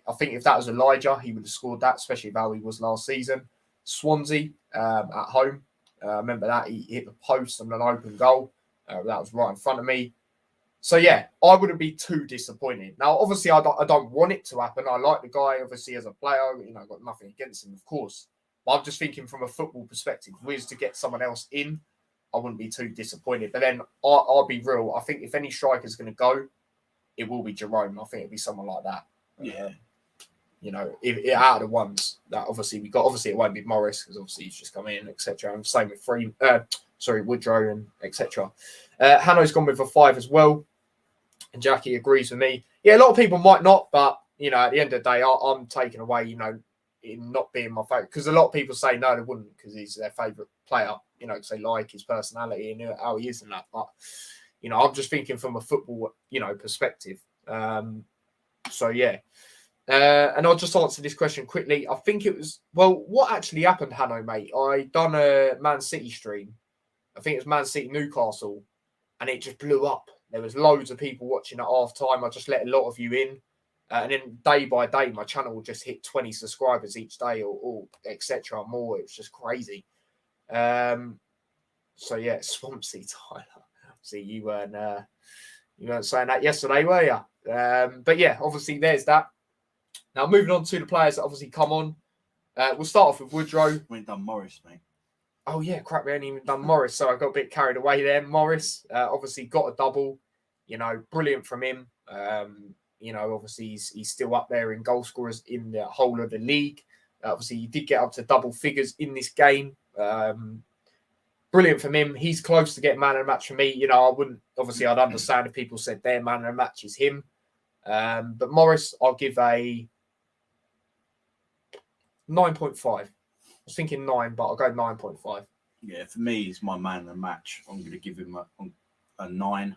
I think if that was Elijah, he would have scored that, especially how he was last season. Swansea at home, remember that he hit the post on an open goal. That was right in front of me. So yeah, I wouldn't be too disappointed. Now, obviously, I don't want it to happen. I like the guy, obviously, as a player. I've got nothing against him, of course. But I'm just thinking from a football perspective. If we was to get someone else in, I wouldn't be too disappointed. But then I'll be real. I think if any striker's going to go, it will be Jerome. I think it'll be someone like that. Yeah. If out of the ones that obviously we got, obviously it won't be Morris because obviously he's just come in, etc. And same with Woodrow and etc. Hanno's gone with a 5 as well, and Jackie agrees with me. Yeah, a lot of people might not, but at the end of the day, I'm taken away, in not being my favourite, because a lot of people say no, they wouldn't because he's their favourite player, because they like his personality and how he is and that. But I'm just thinking from a football, perspective. So yeah. And I'll just answer this question quickly. I think it was, what actually happened, Hanno, mate? I done a Man City stream. I think it was Man City Newcastle, and it just blew up. There was loads of people watching at half time. I just let a lot of you in, And then day by day, my channel will just hit 20 subscribers each day or etc. more. It was just crazy. So yeah, Swampsea Tyler. See, you weren't saying that yesterday, were you? But yeah, obviously there's that. Now moving on to the players that obviously come on. We'll start off with Woodrow. We ain't done Morris, mate. Oh yeah, crap, we ain't even done Morris, so I got a bit carried away there. Morris obviously got a double, brilliant from him. Obviously he's still up there in goal scorers in the whole of the league. Obviously he did get up to double figures in this game. Brilliant from him. He's close to getting man of the match for me. I'd understand if people said their man of the match is him. But Morris, I'll give a 9.5. I was thinking 9, but I'll go 9.5. Yeah, for me, he's my man of the match. I'm going to give him a 9.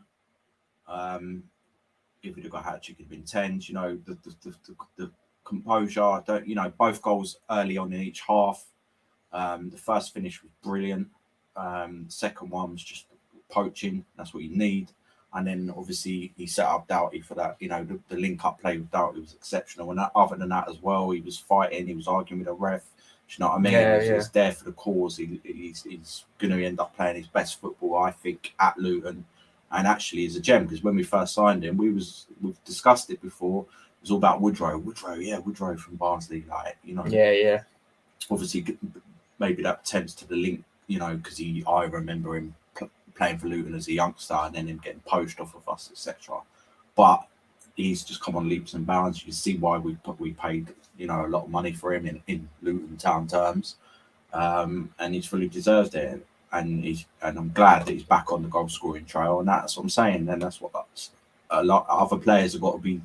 If we'd have got a hat trick, it'd have been 10s. The composure. Both goals early on in each half. The first finish was brilliant. The second one was just poaching. That's what you need. And then obviously he set up Doughty for that. The link up play with Doughty was exceptional. And other than that as well, he was fighting. He was arguing with the ref. Do you know what I mean? Yeah, He's there for the cause. He's going to end up playing his best football, I think, at Luton. And actually, he's a gem because when we first signed him, we've discussed it before. It was all about Woodrow. Woodrow from Barnsley, Yeah. Obviously, maybe that tends to the link, because I remember him playing for Luton as a youngster and then him getting poached off of us, etc. But he's just come on leaps and bounds. You can see why we paid a lot of money for him in Luton Town terms, and he's fully deserved it. And I'm glad that he's back on the goal scoring trail, and that's what I'm saying. And that's what a lot of other players have got to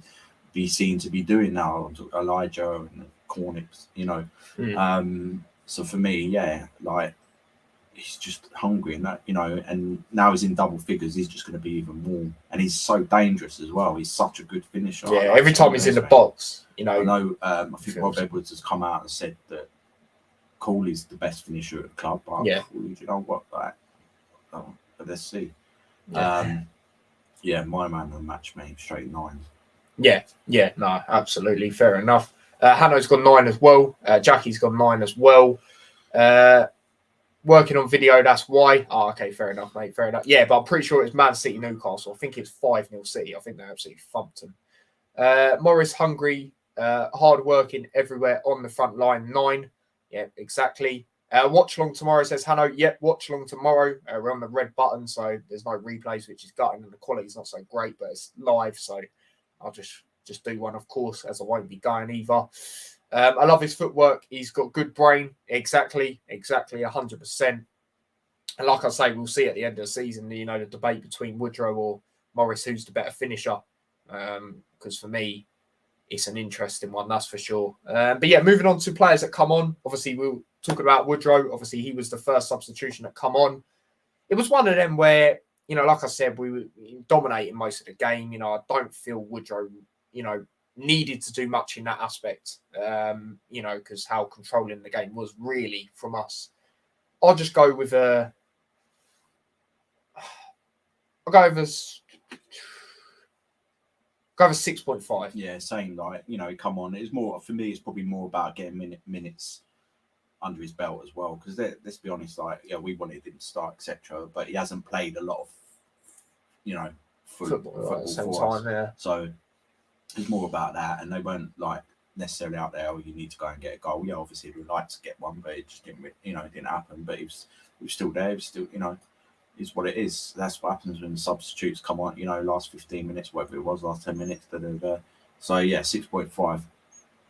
be seen to be doing now. Elijah and Cornips, So for me, he's just hungry, and that and now he's in double figures. He's just going to be even more, and he's so dangerous as well. He's such a good finisher. Yeah, every time he's in the box, I know. I think Rob Edwards has come out and said that Cooley's the best finisher at the club. But yeah, you know what? But let's see. Yeah. My man of the match, mate, straight 9. Yeah, no, absolutely, fair enough. Hanno's got 9 as well. Jackie's got 9 as well. Working on video, that's why. Oh, okay, fair enough, mate. Fair enough. Yeah, but I'm pretty sure it's Man City Newcastle. I think it's 5-0 City. I think they absolutely thumped them. Morris, hungry, hard working everywhere on the front line. 9. Yeah, exactly. Watch along tomorrow, says Hanno. Yep, watch along tomorrow. We're on the red button, so there's no replays, which is gutting, and the quality's not so great, but it's live, so I'll just do one, of course, as I won't be going either. I love his footwork. He's got good brain. Exactly, 100%. And like I say, we'll see at the end of the season, the debate between Woodrow or Morris, who's the better finisher. Because for me, it's an interesting one, that's for sure. But yeah, moving on to players that come on. Obviously, we'll talk about Woodrow. Obviously, he was the first substitution that come on. It was one of them where, like I said, we were dominating most of the game. I don't feel Woodrow, needed to do much in that aspect, because how controlling the game was really from us. I'll just go with I'll go with 6.5. Yeah, same. Come on. It's more for me. It's probably more about getting minutes under his belt as well. Because let's be honest, we wanted him to start, etc. But he hasn't played a lot of, football at the same for time. us. Yeah. So it's more about that, and they weren't necessarily out there. Oh, you need to go and get a goal. Yeah, obviously we'd like to get one, but it just didn't. It didn't happen. But he was still there. He was still, is what it is. That's what happens when the substitutes come on. Last 15 minutes, whatever it was, last 10 minutes. So yeah, 6.5.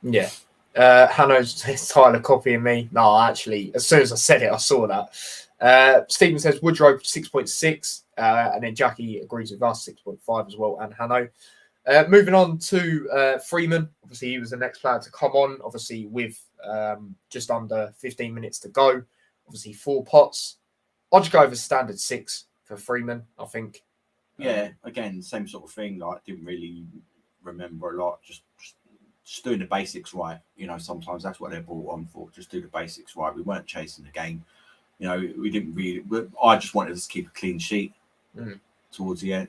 Yeah. Hanno's Tyler copying me. No, actually, as soon as I said it, I saw that. Stephen says Woodrow 6.6, and then Jackie agrees with us 6.5 as well, and Hanno. Moving on to Freeman. Obviously, he was the next player to come on. Obviously, with just under 15 minutes to go. Obviously, 4 pots. I'll just go over standard 6 for Freeman, I think. Yeah, again, same sort of thing. Didn't really remember a lot. Just doing the basics right. Sometimes that's what they're brought on for. Just do the basics right. We weren't chasing the game. We didn't really. I just wanted us to keep a clean sheet towards the end.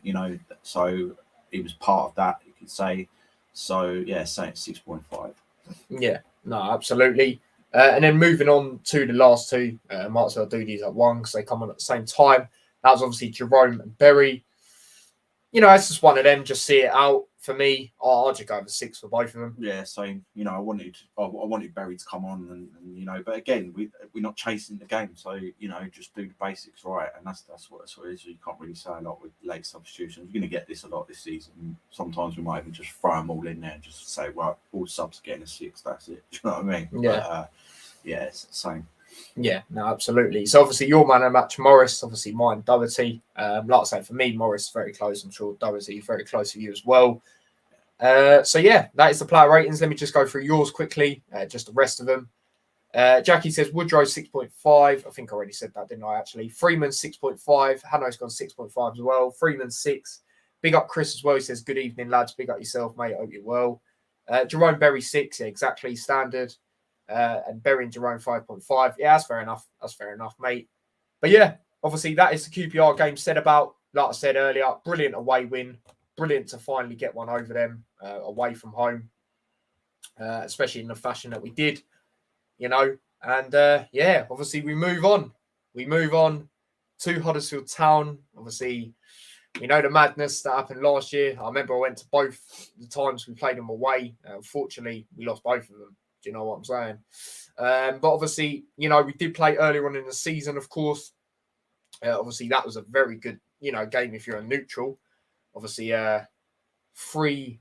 So he was part of that, you could say. So yeah, saying 6.5. Yeah, no, absolutely. And then moving on to the last two, might as well do these at one because they come on at the same time. That was obviously Jerome and Berry. It's just one of them. Just see it out for me. I'll just go with 6 for both of them. Yeah, same. I wanted Barry to come on, and but again, we're not chasing the game, so just do the basics right, and that's what it is. You can't really say a lot with late substitutions. You're going to get this a lot this season. Sometimes we might even just throw them all in there and just say, well, all subs are getting a 6. That's it. Do you know what I mean? Yeah. But, yeah, it's the same. Yeah, no, absolutely. So obviously your man of match, Morris. Obviously mine, Doherty. Like I say, for me, Morris very close. I'm sure Doherty very close for you as well. So yeah, that is the player ratings. Let me just go through yours quickly. Just the rest of them. Jackie says Woodrow 6.5. I think I already said that, didn't I? Actually, Freeman 6.5. Hanno's gone 6.5 as well. Freeman 6. Big up Chris as well. He says good evening, lads. Big up yourself, mate. Hope you're well. Jerome Berry 6. Yeah, exactly standard. And Berry and Jerome 5.5. Yeah, that's fair enough. That's fair enough, mate. But yeah, obviously that is the QPR game said about. Like I said earlier, brilliant away win. Brilliant to finally get one over them away from home, especially in the fashion that we did, And yeah, obviously we move on. We move on to Huddersfield Town. Obviously, we know the madness that happened last year. I remember I went to both the times we played them away. Unfortunately, we lost both of them. Do you know what I'm saying? But obviously, we did play earlier on in the season, of course. Obviously, that was a very good, game if you're a neutral. Obviously, 3-3, 3-2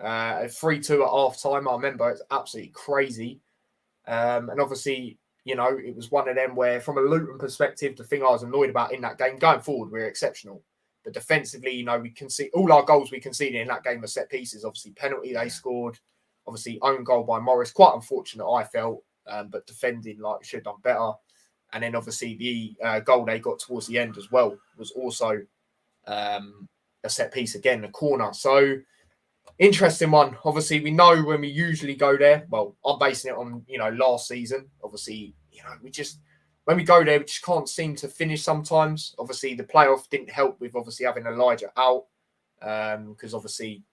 at half time. I remember it's absolutely crazy. And obviously, it was one of them where, from a Luton perspective, the thing I was annoyed about in that game, going forward, we're exceptional. But defensively, we can see all our goals we conceded in that game were set pieces. Obviously, penalty they scored. Obviously, own goal by Morris. Quite unfortunate, I felt. But defending, should have done better. And then, obviously, the goal they got towards the end as well was also a set piece again, a corner. So, interesting one. Obviously, we know when we usually go there. Well, I'm basing it on, last season. Obviously, when we go there, we just can't seem to finish sometimes. Obviously, the playoff didn't help with obviously having Elijah out because obviously,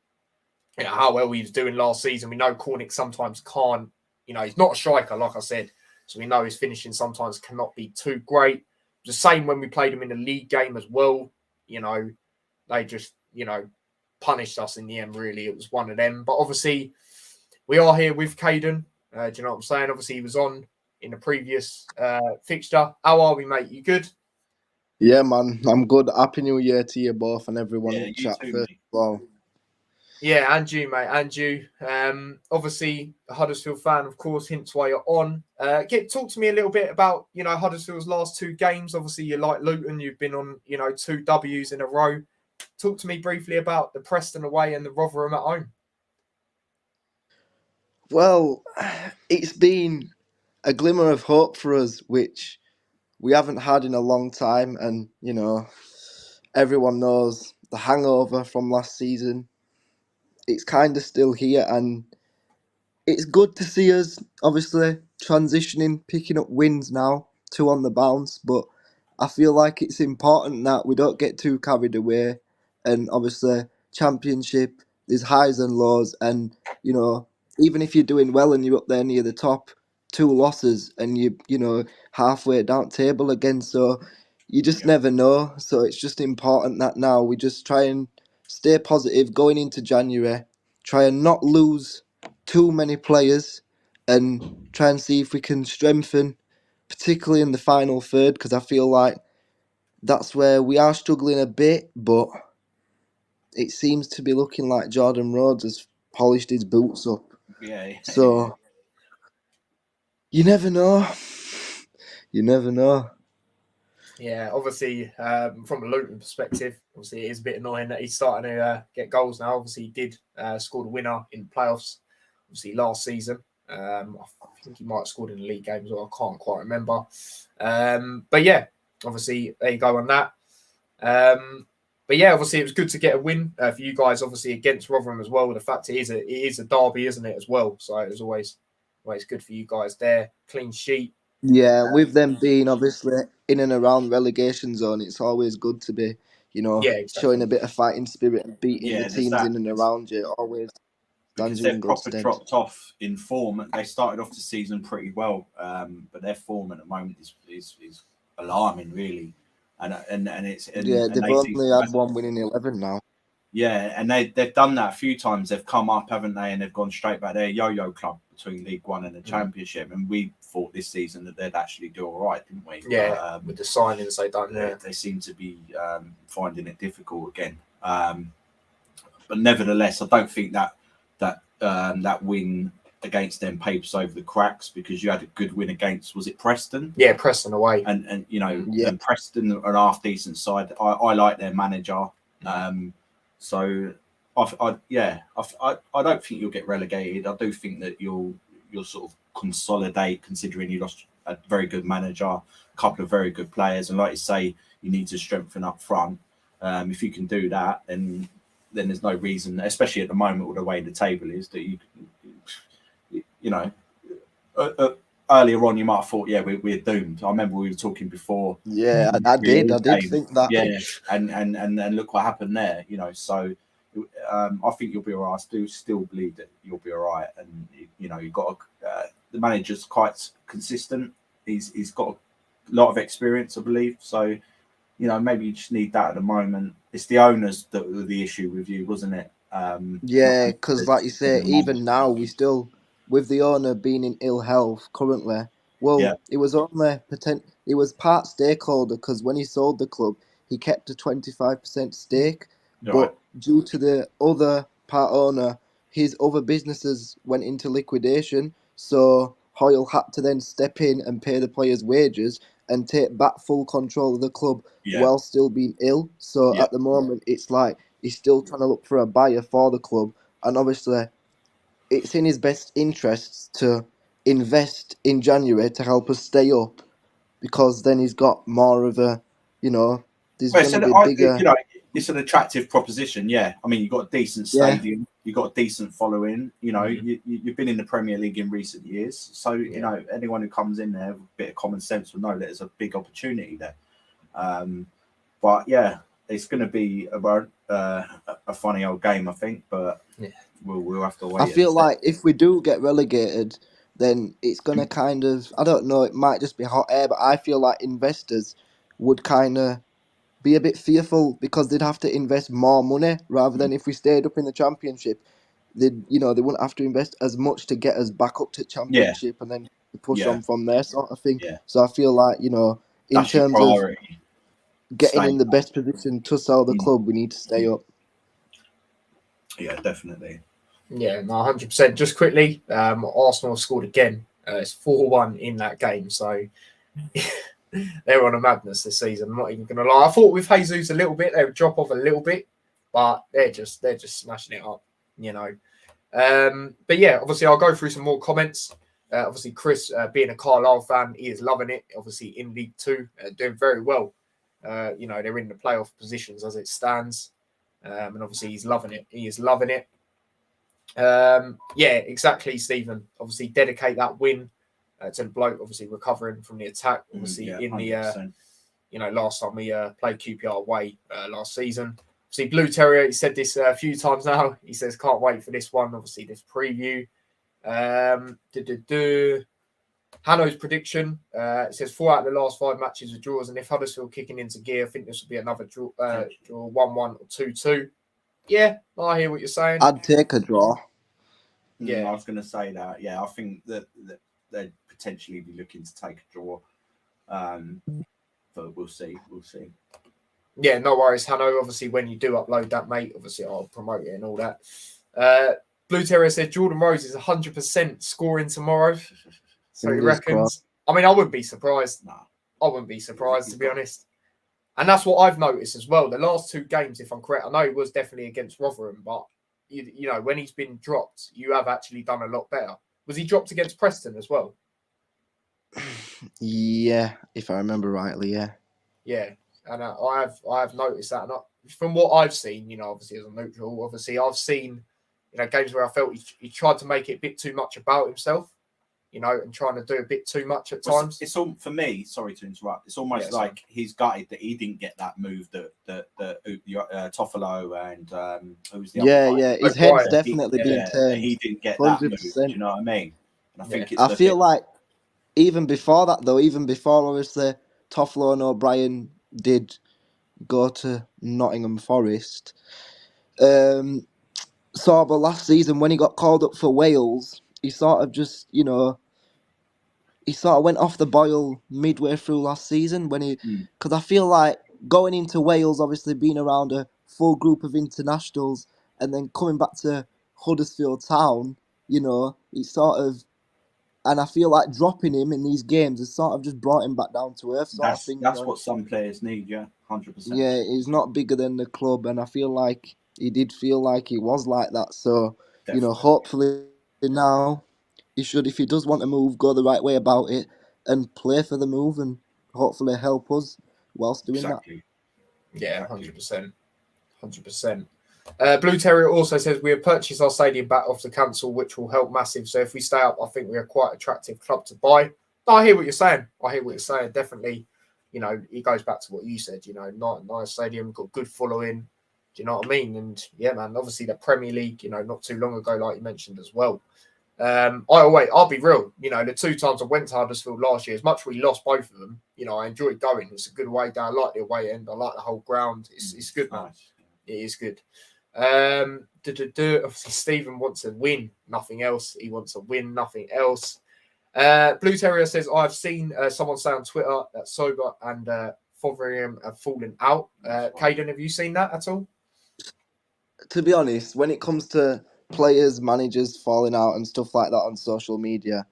how well he was doing last season. We know Cornick sometimes can't, he's not a striker, like I said. So we know his finishing sometimes cannot be too great. The same when we played him in the league game as well. They just, punished us in the end, really. It was one of them. But obviously, we are here with Kaden. Do you know what I'm saying? Obviously, he was on in the previous fixture. How are we, mate? You good? Yeah, man, I'm good. Happy New Year to you both and everyone in chat too, first mate. of all. Yeah, and you, mate, and you. Obviously, a Huddersfield fan, of course, hence why you're on. Talk to me a little bit about, Huddersfield's last 2 games. Obviously, you like Luton. You've been on, 2 Ws in a row. Talk to me briefly about the Preston away and the Rotherham at home. Well, it's been a glimmer of hope for us, which we haven't had in a long time. And, everyone knows the hangover from last season. It's kind of still here, and it's good to see us, obviously, transitioning, picking up wins now, 2 on the bounce. But I feel like it's important that we don't get too carried away. And obviously, Championship, there's highs and lows. And, even if you're doing well and you're up there near the top, 2 losses and halfway down table again. So you just never know. So it's just important that now we just try and stay positive going into January, try and not lose too many players, and try and see if we can strengthen, particularly in the final third, because I feel like that's where we are struggling a bit, but it seems to be looking like Jordan Rhodes has polished his boots up. Yeah. So you never know. You never know. Yeah, obviously, from a Luton perspective, obviously it is a bit annoying that he's starting to get goals now. Obviously, he did score the winner in the playoffs, obviously last season. I think he might have scored in the league game as well. I can't quite remember. But yeah, obviously, there you go on that. But yeah, obviously, it was good to get a win for you guys, obviously, against Rotherham as well. The fact it is a derby, isn't it, as well? So it was always good for you guys there. Clean sheet. Yeah, with them being obviously in and around relegation zone, it's always good to be, know, Yeah, exactly. showing a bit of fighting spirit and beating the there's teams that. in and around you always Because stands you in they've good proper stead. dropped off in form. They started off the season pretty well, but their form at the moment is alarming, really. And it's and They've they seem only to had one win in 11 now. Yeah, and they've done that a few times. They've come up, haven't they? And they've gone straight back. They're a yo-yo club between League One and the Championship. And we thought this season that they'd actually do all right, didn't we? Yeah, but, with the signings they done. Yeah, they seem to be finding it difficult again. But nevertheless, I don't think that win against them papers over the cracks, because you had a good win against, was it Preston? Yeah, Preston away. And you know, Yeah. and Preston are an half decent side. I like their manager. So I don't think you'll get relegated. I do think that you'll sort of consolidate, considering you lost a very good manager, a couple of very good players, and like you say, you need to strengthen up front. If you can do that, then there's no reason, especially at the moment with the way the table is, that you know, earlier on you might have thought, yeah, we're doomed. I remember we were talking before. Yeah, I did think that. Yeah, and look what happened there. You know, so I think you'll be all right. I still believe that you'll be all right. And you know, you've got the manager's quite consistent. He's got a lot of experience, I believe. So you know, maybe you just need that at the moment. It's the owners that were the issue with you, wasn't it? Yeah, because like you say, even now we still, with the owner being in ill health currently. Well, Yeah. it was only It was part stakeholder, because when he sold the club, he kept a 25% stake, but Right. due to the other part owner, his other businesses went into liquidation. So Hoyle had to then step in and pay the players' wages and take back full control of the club Yeah. while still being ill. So Yeah. at the moment, it's like he's still trying to look for a buyer for the club, and obviously, it's in his best interests to invest in January to help us stay up, because then he's got more of a, there's Well, going to be bigger. you know, it's an attractive proposition. Yeah, I mean, you've got a decent Yeah. stadium, you've got a decent following. You know, you've been in the Premier League in recent years, so you know anyone who comes in there with a bit of common sense will know that there's a big opportunity there. But yeah, it's going to be a funny old game, I think. But we'll have to wait. I feel like if we do get relegated, then it's going to kind of, I don't know, it might just be hot air, but I feel like investors would kind of be a bit fearful, because they'd have to invest more money, rather than if we stayed up in the Championship, they wouldn't have to invest as much to get us back up to Championship and then push on from there, sort of thing. Yeah. So I feel like, in That's terms of getting in Stay the best position to sell the club, we need to stay up. Yeah, definitely. Yeah, no, 100%. Just quickly, Arsenal scored again. It's 4-1 in that game, so they're on a madness this season. I'm not even going to lie. I thought with Jesus a little bit, they would drop off a little bit, but they're just smashing it up, you know. But yeah, obviously I'll go through some more comments. Obviously Chris, being a Carlisle fan, he is loving it. Obviously in League Two, doing very well. You know, they're in the playoff positions as it stands, and obviously he's loving it. He is loving it. Yeah, exactly, Stephen. Obviously, dedicate that win to the bloke. Obviously, recovering from the attack. Obviously, in the last time we played QPR away last season. Obviously, Blue Terrier. He said this a few times now. He says can't wait for this one. Obviously, this preview. Hanno's prediction. It says 4 out of the last 5 matches are draws, and if Huddersfield kicking into gear, I think this will be another draw 1-1 or 2-2. Yeah, I hear what you're saying. I'd take a draw. Yeah, I was going to say that. Yeah, I think that they'd potentially be looking to take a draw. But we'll see. Yeah, no worries, Hanno. Obviously, when you do upload that, mate, obviously I'll promote it and all that. Blue Terrier said Jordan Rose is 100% scoring tomorrow. So he reckons. I mean, I wouldn't be surprised. Nah. I wouldn't be surprised, to be honest. And that's what I've noticed as well. The last 2 games, if I'm correct, I know it was definitely against Rotherham, but you know, when he's been dropped, you have actually done a lot better. Was he dropped against Preston as well? Yeah, if I remember rightly, yeah. Yeah, and I have noticed that. And from what I've seen, you know, obviously as a neutral, obviously I've seen, you know, games where I felt he tried to make it a bit too much about himself. and trying to do a bit too much at Well, times. it's all for me. Sorry to interrupt. It's almost like he's gutted that he didn't get that move that Toffolo and who's the other guy? Yeah. His head's definitely been turned. He didn't get that move. Do you know what I mean? And I think I feel like even before that, though, even before obviously Toffolo and O'Brien did go to Nottingham Forest, sort of last season when he got called up for Wales, he sort of just, he sort of went off the boil midway through last season because I feel like going into Wales, obviously being around a full group of internationals and then coming back to Huddersfield Town, he sort of, and I feel like dropping him in these games has sort of just brought him back down to earth sort of thing. That's what some players need, 100%. Yeah, he's not bigger than the club, and I feel like he did feel like he was like that. So, Definitely. Hopefully now he should, if he does want to move, go the right way about it and play for the move and hopefully help us whilst doing that. Yeah, 100%. 100%. Blue Terrier also says we have purchased our stadium back off the council, which will help massive. So if we stay up, I think we are quite an attractive club to buy. No, I hear what you're saying. Definitely, it goes back to what you said. Nice stadium, got good following. Do you know what I mean? And yeah, man, obviously the Premier League, not too long ago, like you mentioned as well. I'll be real. The 2 times I went to Huddersfield last year, as much as we lost both of them, I enjoyed going. It's a good away day. I like the away end. I like the whole ground. It's good, man. It is good. Obviously, Stephen wants to win, nothing else. He wants to win, nothing else. Blue Terrier says, I've seen someone say on Twitter that Sober and Fotheringham have fallen out. Kaden, have you seen that at all? To be honest, when it comes to players, managers falling out and stuff like that on social media,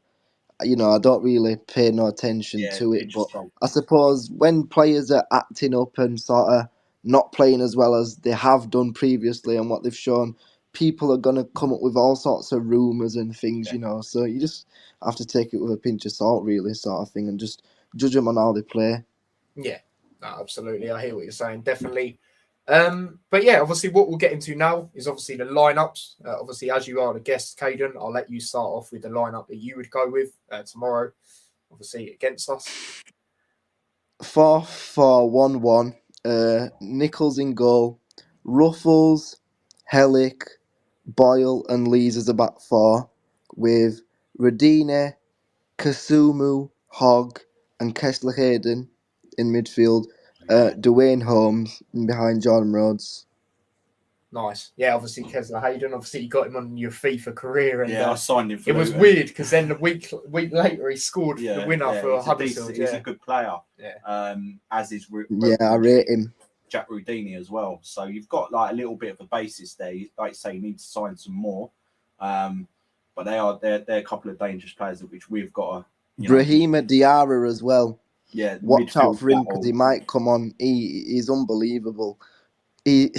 I don't really pay no attention to it. But I suppose when players are acting up and sort of not playing as well as they have done previously and what they've shown, people are going to come up with all sorts of rumours and things, So you just have to take it with a pinch of salt, really, sort of thing, and just judge them on how they play. Yeah, no, absolutely. I hear what you're saying, definitely. But yeah, obviously what we'll get into now is obviously the lineups. Obviously, as you are the guest, Kaden, I'll let you start off with the lineup that you would go with tomorrow, obviously against us. 4-4-1-1. Nichols in goal. Ruffles, Hellick, Boyle and Lees as a back 4, with Radine, Kasumu, Hogg and Kessler Hayden in midfield. Dwayne Holmes behind Jordan Rhodes. Nice. Yeah, obviously Kessler Hayden. Obviously you got him on your FIFA career, and I signed him. It was weird because then the week later he scored the winner for Huddersfield. He's a good player. Yeah. As is I rate him. Jack Rudini as well. So you've got like a little bit of a basis there. Like you say, you need to sign some more. But they're a couple of dangerous players which we've got to. Brahima Diarra as well. Yeah, watch out for him because he might come on. He's unbelievable. I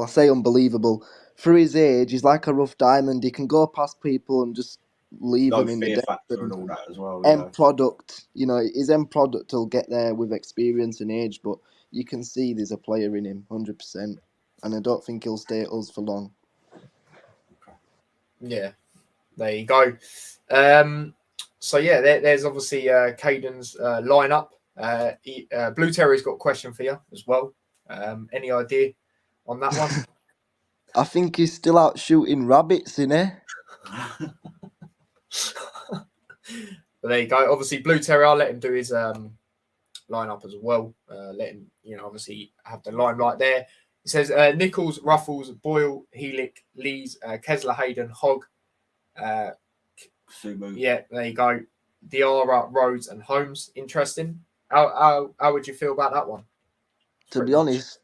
say unbelievable. For his age, he's like a rough diamond. He can go past people and just leave them in the depth. And all that as well. End product, his end product will get there with experience and age, but you can see there's a player in him, 100%. And I don't think he'll stay at us for long. Yeah, there you go. So yeah, there's obviously Caden's lineup. Blue Terrier's got a question for you as well. Any idea on that one? I think he's still out shooting rabbits, innit? But there you go. Obviously, Blue Terrier, I'll let him do his lineup as well. Let him, obviously have the limelight there. He says Nichols, Ruffles, Boyle, Heelick, Lees, Kessler Hayden, Hogg. Sumu. Yeah, there you go. Diarra, Rhodes, and Holmes. Interesting. How would you feel about that one? To be honest,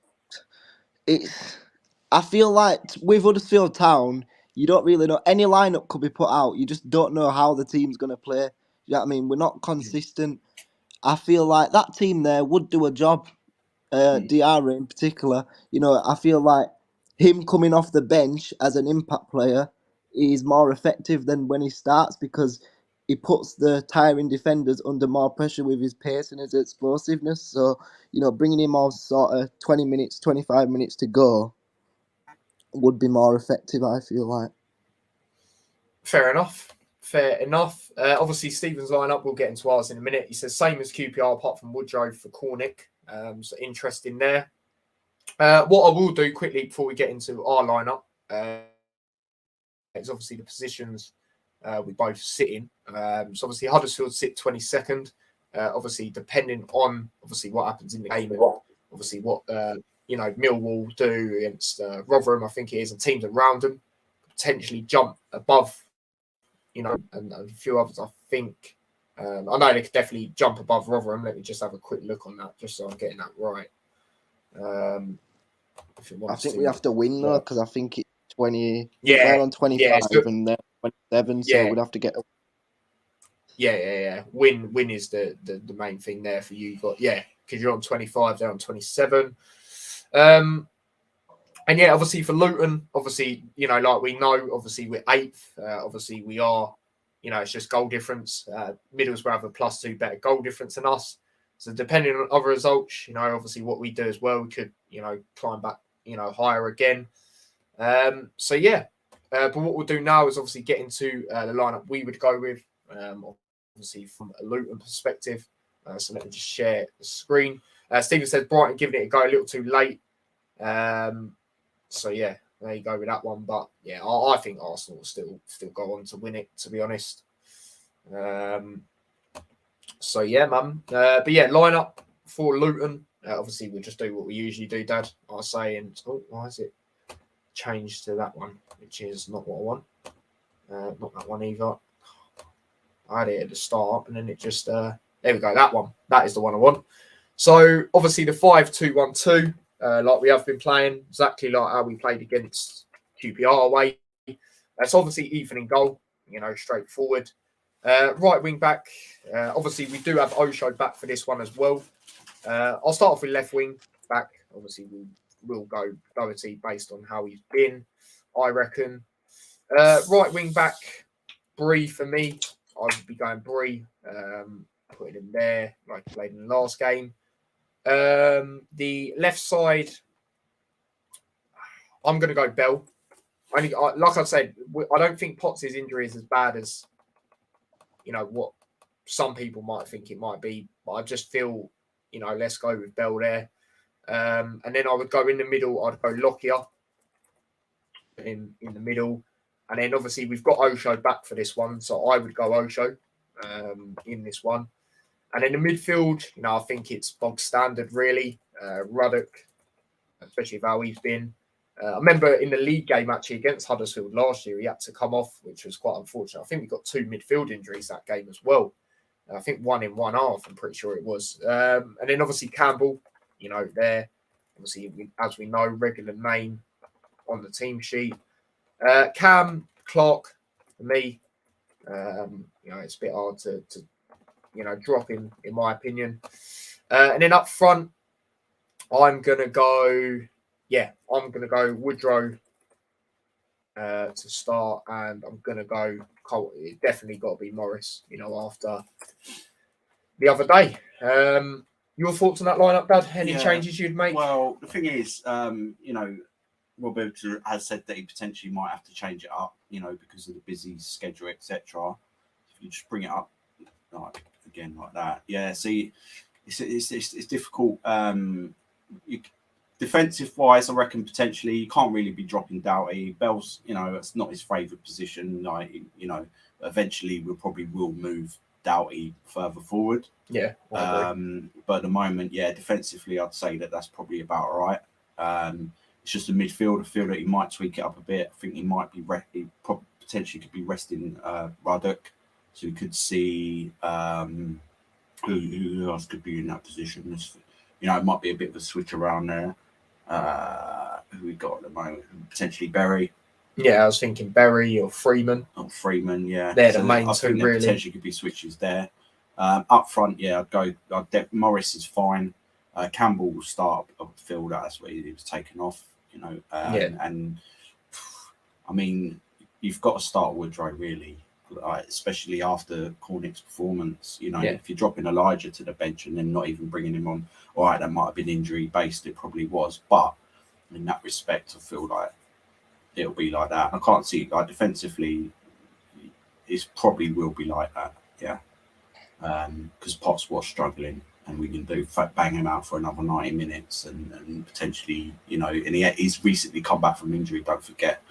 I feel like with Huddersfield Town, you don't really know. Any lineup could be put out. You just don't know how the team's going to play. You know what I mean? We're not consistent. I feel like that team there would do a job. Diarra in particular. I feel like him coming off the bench as an impact player is more effective than when he starts because he puts the tiring defenders under more pressure with his pace and his explosiveness. So, bringing him on sort of 20 minutes, 25 minutes to go would be more effective, I feel like. Fair enough. fair enough. Obviously, Stephen's lineup, we'll get into ours in a minute. He says, same as QPR, apart from Woodrow for Cornick. So interesting there. What I will do quickly before we get into our lineup is obviously the positions we both sit in. So obviously Huddersfield sit 22nd. Obviously, depending on obviously what happens in the game and obviously what Millwall do against Rotherham, I think it is, and teams around them potentially jump above, and a few others. I think I know they could definitely jump above Rotherham. Let me just have a quick look on that, just so I'm getting that right. I think we have to win though, because I think it's 20. Yeah, we're on 25 and they're 27, so we'd have to get. Yeah. Win is the main thing there for you. But yeah, because you're on 25, they're on 27. And yeah, obviously for Luton, obviously, like we know, obviously we're 8th. Obviously we are, it's just goal difference. Middlesbrough have a +2 better goal difference than us. So depending on other results, obviously what we do as well, we could, climb back, higher again. So yeah. But what we'll do now is obviously get into the lineup we would go with, obviously from a Luton perspective. So let me just share the screen. Stephen says Brighton giving it a go a little too late. So yeah, there you go with that one. But yeah, I think Arsenal will still go on to win it, to be honest. So yeah, man. But yeah, lineup for Luton. Obviously, we'll just do what we usually do, Dad. I say, and why is it changed to that one, which is not what I want. Not that one either. I had it at the start, and then it just there we go. That one. That is the one I want. So obviously the 5-2-1-2. Like we have been playing, exactly like how we played against QPR away. That's obviously Ethan in goal, straightforward. Right wing back, obviously we do have Osho back for this one as well. I'll start off with left wing back. Obviously we'll go Doherty based on how he's been, I reckon. Right wing back, Bree for me. I would be going Bree, putting him there like he played in the last game. The left side, I'm going to go Bell. Like I said, I don't think Potts' injury is as bad as what some people might think it might be. But I just feel, let's go with Bell there. And then I would go in the middle. I'd go Lockyer in the middle, and then obviously we've got Osho back for this one, so I would go Osho in this one. And in the midfield, I think it's bog standard, really. Ruddock, especially with how he's been. I remember in the league game, actually, against Huddersfield last year, he had to come off, which was quite unfortunate. I think we got 2 midfield injuries that game as well. I think 1 in 1 half, I'm pretty sure it was. And then obviously Campbell, there. Obviously, as we know, regular name on the team sheet. Cam, Clark, for me, it's a bit hard to drop in my opinion. And then up front, I'm going to go Woodrow to start, and I'm going to go Colt. It's definitely got to be Morris, after the other day. Your thoughts on that lineup, Dad? Any changes you'd make? Well, the thing is, Robert has said that he potentially might have to change it up, because of the busy schedule, etc. If you just bring it up again like that, see, it's difficult. Defensive wise, I reckon potentially you can't really be dropping Doughty. Bell's, it's not his favourite position. Eventually we probably will move Doughty further forward. Yeah. But at the moment, defensively, I'd say that's probably about all right. It's just a midfield. I feel that he might tweak it up a bit. I think he might be potentially could be resting Ruddock, so we could see who else could be in that position. It might be a bit of a switch around there. Who we got at the moment? Potentially Berry. Yeah, I was thinking Berry or Freeman. Freeman, yeah. They're the main two, really. Potentially could be switches there. Up front, I'd go. Morris is fine. Campbell will start up the field. That's where he was taken off. And I mean, you've got to start Woodrow really, especially after Cornick's performance. If you're dropping Elijah to the bench and then not even bringing him on, all right, that might have been injury based. It probably was, but in that respect, I feel like it'll be like that. I can't see defensively. it probably will be like that. Yeah, because Potts was struggling, and we can bang him out for another 90 minutes, and potentially, and he's recently come back from injury. Don't forget,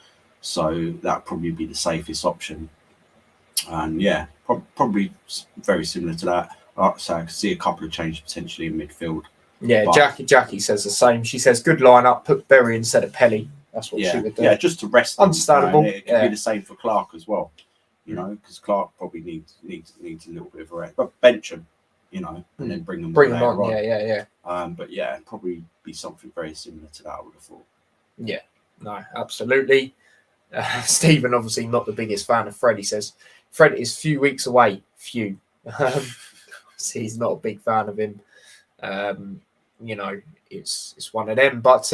so that'd probably be the safest option. And yeah, probably very similar to that. So I can see a couple of changes potentially in midfield. Yeah, Jackie says the same. She says good lineup, put Berry instead of Pelly. That's what she would do. Yeah, just to rest him. Understandable. It could be the same for Clark as well. Because Clark probably needs a little bit of a rest. But bench him, and then bring him on. Yeah. But yeah, probably be something very similar to that, I would have thought. Yeah, no, absolutely. Stephen, obviously not the biggest fan of Fred. He says Fred is few weeks away. Few. He's not a big fan of him. It's one of them. But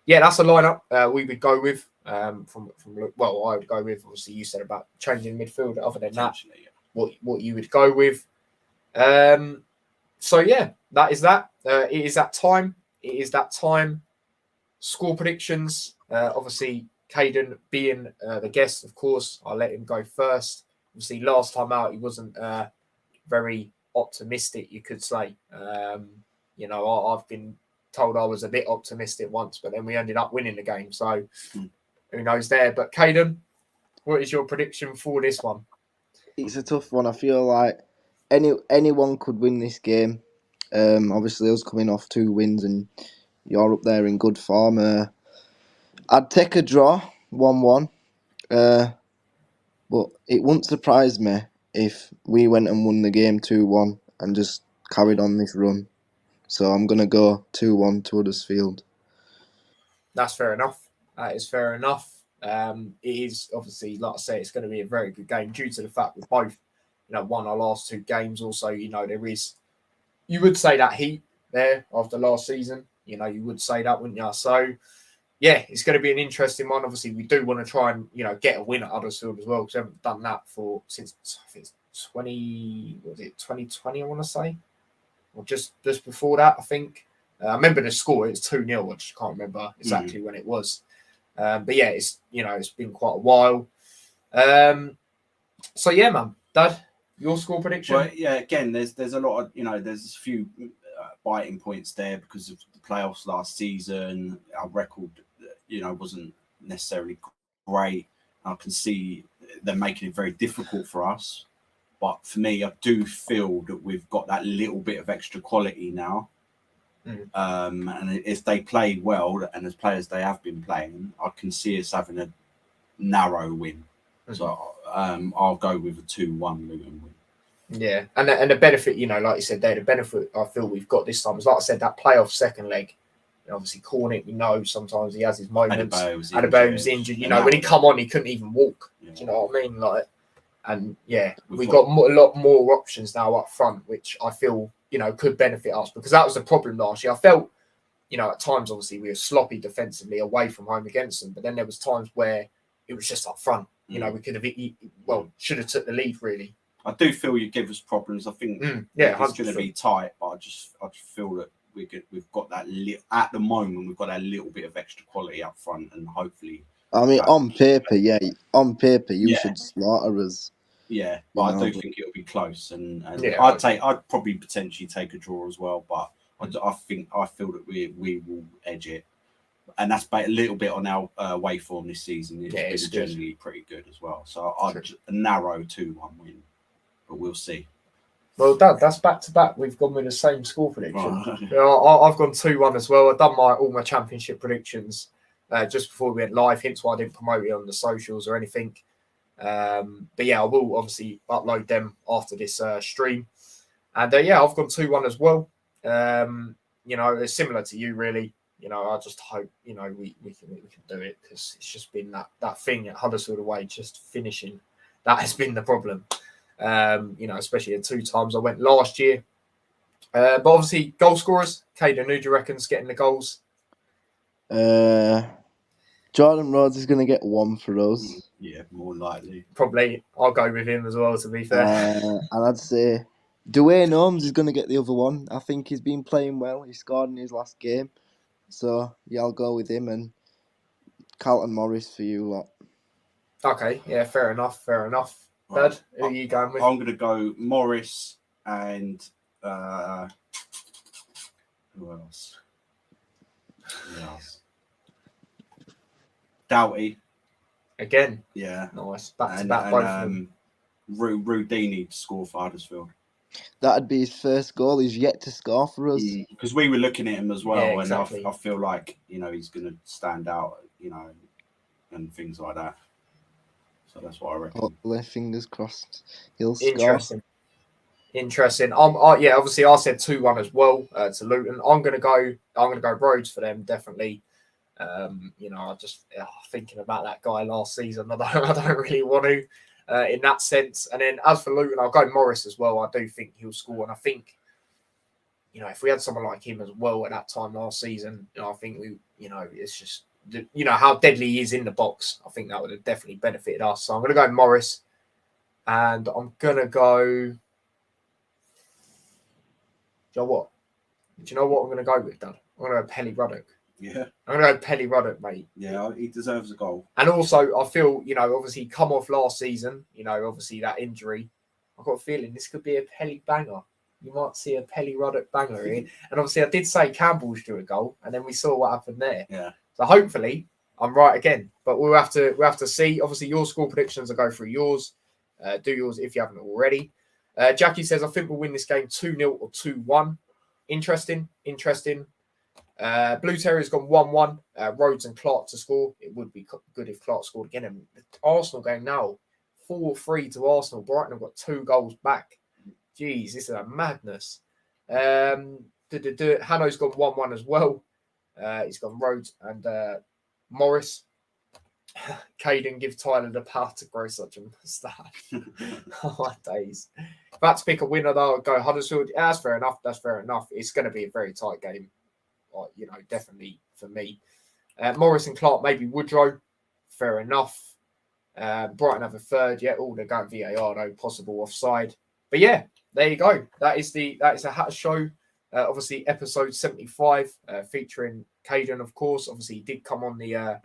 yeah, that's a lineup we would go with. I would go with. Obviously, you said about changing midfield. Other than that, what you would go with. So yeah, that is that. It is that time. Score predictions. Obviously, Kaden being the guest, of course, I'll let him go first. Obviously, last time out, he wasn't very optimistic, you could say. I've been told I was a bit optimistic once, but then we ended up winning the game. So who knows there? But Kaden, what is your prediction for this one? It's a tough one. I feel like anyone could win this game. Obviously, us coming off 2 wins and you're up there in good form. I'd take a draw, 1-1. But it wouldn't surprise me if we went and won the game 2-1 and just carried on this run. So I'm going to go 2-1 to Huddersfield. That's fair enough. That is fair enough. It is obviously, like I say, it's going to be a very good game due to the fact we've both, won our last 2 games. Also, there is, you would say that heat there after last season. You would say that, wouldn't you? So, yeah, it's going to be an interesting one. Obviously, we do want to try and, get a win at Huddersfield as well, because we haven't done that since, I think it's 2020, I want to say? Or just before that, I think. I remember the score, it's 2-0. I just can't remember exactly when it was. But yeah, it's been quite a while. So yeah, man, Dad, your score prediction? Well, yeah, again, there's a lot of there's a few biting points there because of the playoffs last season. Our record, wasn't necessarily great. I can see them making it very difficult for us. But for me, I do feel that we've got that little bit of extra quality now. And if they play well, and as players they have been playing, I can see us having a narrow win. So I'll go with a 2-1 Luton win. Yeah, and the benefit, like you said there, the benefit I feel we've got this time is, like I said, that playoff second leg. Obviously, Cornick, we know sometimes he has his moments. Adebayo was injured. When he come on, he couldn't even walk. Yeah. Do you know what I mean? And yeah, we've got a lot more options now up front, which I feel, could benefit us, because that was the problem last year. I felt, at times, obviously, we were sloppy defensively away from home against them, but then there was times where it was just up front. We could have, should have took the lead, really. I do feel you give us problems. I think it's going to be tight, but I just feel that we've got that at the moment. We've got a little bit of extra quality up front, and hopefully. I mean, on paper, you should slaughter us. Yeah, but I do think it'll be close, and I'd probably potentially take a draw as well, but I feel that we will edge it, and that's a little bit on our way form this season. It's generally pretty good as well. So I'd a narrow 2-1 win, but we'll see. Well, that's back to back. We've gone with the same score prediction. I've gone 2-1 as well. I've done all my championship predictions just before we went live. Hence why I didn't promote it on the socials or anything. But yeah, I will obviously upload them after this stream. And I've gone 2-1 as well. It's similar to you, really. I just hope we can do it, because it's just been that thing at Huddersfield away, just finishing. That has been the problem. Especially the 2 times I went last year. But obviously, goal scorers. Kaden, who do you reckon's getting the goals? Jordan Rhodes is going to get 1 for us. Yeah, more likely. Probably. I'll go with him as well, to be fair. And I'd say Dwayne Holmes is going to get the other 1. I think he's been playing well. He scored in his last game. So, yeah, I'll go with him, and Carlton Morris for you lot. Okay, yeah, fair enough. Right. Dad, who are you going with? I'm going to go Morris and who else? Who else? Doughty. Again, Yeah. nice. Back to back, both of them. Rudini to score for Huddersfield. That'd be his first goal. He's yet to score for us. Because we were looking at him as well, Yeah, exactly. and I feel like he's going to stand out, and things like that. So that's what I reckon. Hopefully, fingers crossed, he'll Interesting. score. Interesting. Yeah, obviously I said 2-1 as well to Luton. I'm gonna go Rhodes for them, definitely. I just thinking about that guy last season. I don't really want to in that sense. And then as for Luton, I'll go Morris as well. I do think he'll score, and I think if we had someone like him as well at that time last season, I think it's just how deadly he is in the box. I think that would have definitely benefited us. So I'm gonna go Morris, and I'm gonna go. Do you know what I'm going to go with, Dad? I'm going to go Pelly Ruddock. Yeah. I'm going to go Pelly Ruddock, mate. Yeah, he deserves a goal. And also, I feel, obviously come off last season, obviously that injury. I've got a feeling this could be a Pelly banger. You might see a Pelly Ruddock banger here. And obviously, I did say Campbell's drew a goal, and then we saw what happened there. Yeah. So hopefully, I'm right again. But we'll have to see. Obviously, your score predictions will go through yours. Do yours if you haven't already. Jackie says, I think we'll win this game 2-0 or 2-1. Interesting. Blue Terrier's gone 1-1. Rhodes and Clark to score. It would be good if Clark scored again. And the Arsenal game now, 4-3 to Arsenal. Brighton have got 2 goals back. Jeez, this is a madness. Hanno's gone 1-1 as well. He's gone Rhodes and Morris. Kaden, give Tyler the power to grow such a moustache. Oh, my days. If I had to pick a winner, though, I'd go Huddersfield. Yeah, that's fair enough. It's going to be a very tight game. Definitely for me. Morris and Clark, maybe Woodrow. Fair enough. Brighton have a third. Yeah, they're going VAR, though, possible offside. But yeah, there you go. That is the Hatter Show. Obviously, episode 75, featuring Kaden, of course. Obviously, he did come on the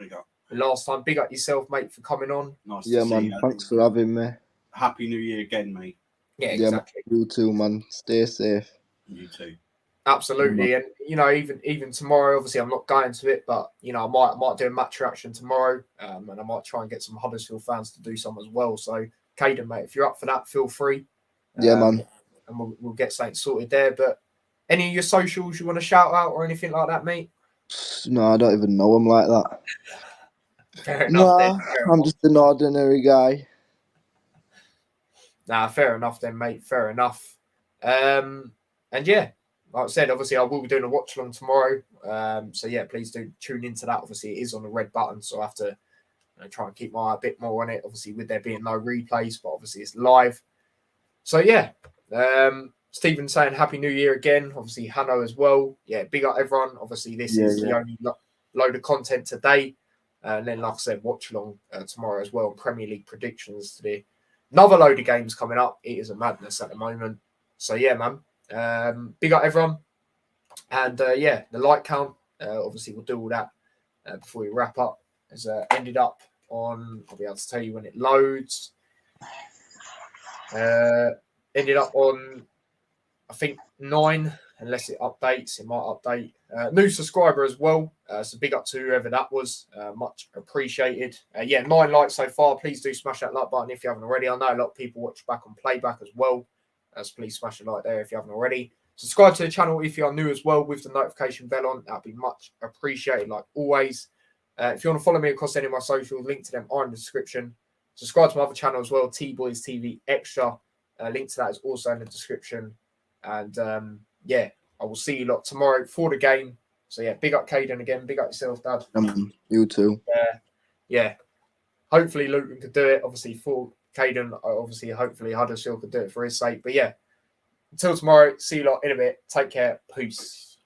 last time. Big up yourself, mate, for coming on. Nice Yeah, to see man. you. Thanks for having me. Happy New Year again, mate. Yeah, exactly. You too, man. Stay safe. You too. Absolutely. And even tomorrow, obviously I'm not going to it, but I might do a match reaction tomorrow. And I might try and get some Huddersfield fans to do some as well. So Kaden, mate, if you're up for that, feel free. Yeah, man. And we'll get something sorted there. But any of your socials you want to shout out or anything like that, mate? No, I don't even know him like that. Fair enough. Then. I'm just an ordinary guy. Nah, fair enough then, mate. Fair enough. And yeah, like I said, obviously I will be doing a watch along tomorrow. So yeah, please do tune into that. Obviously, it is on the red button, so I have to try and keep my eye a bit more on it. Obviously, with there being no replays, but obviously it's live. So yeah, Stephen saying Happy New Year again. Obviously, Hanno as well. Yeah, big up everyone. Obviously, this is the only load of content today. And then, like I said, watch along tomorrow as well. Premier League predictions today. Another load of games coming up. It is a madness at the moment. So yeah, man. Big up everyone. And yeah, the like count. Obviously, we'll do all that before we wrap up. Has ended up on. I'll be able to tell you when it loads. Ended up on, I think 9. Unless it updates, it might update. New subscriber as well. So big up to whoever that was. Much appreciated. Yeah, 9 likes so far. Please do smash that like button if you haven't already. I know a lot of people watch back on playback as well. So please smash a like there if you haven't already. Subscribe to the channel if you are new as well with the notification bell on. That'd be much appreciated like always. If you want to follow me across any of my socials, link to them are in the description. Subscribe to my other channel as well, T-Boys TV Extra. Link to that is also in the description. And yeah, I will see you lot tomorrow for the game. So yeah, big up Kaden again. Big up yourself, Dad. You too. Yeah. Hopefully Luton could do it. Obviously for Kaden, obviously hopefully Huddersfield could do it for his sake. But yeah, until tomorrow, see you lot in a bit. Take care. Peace.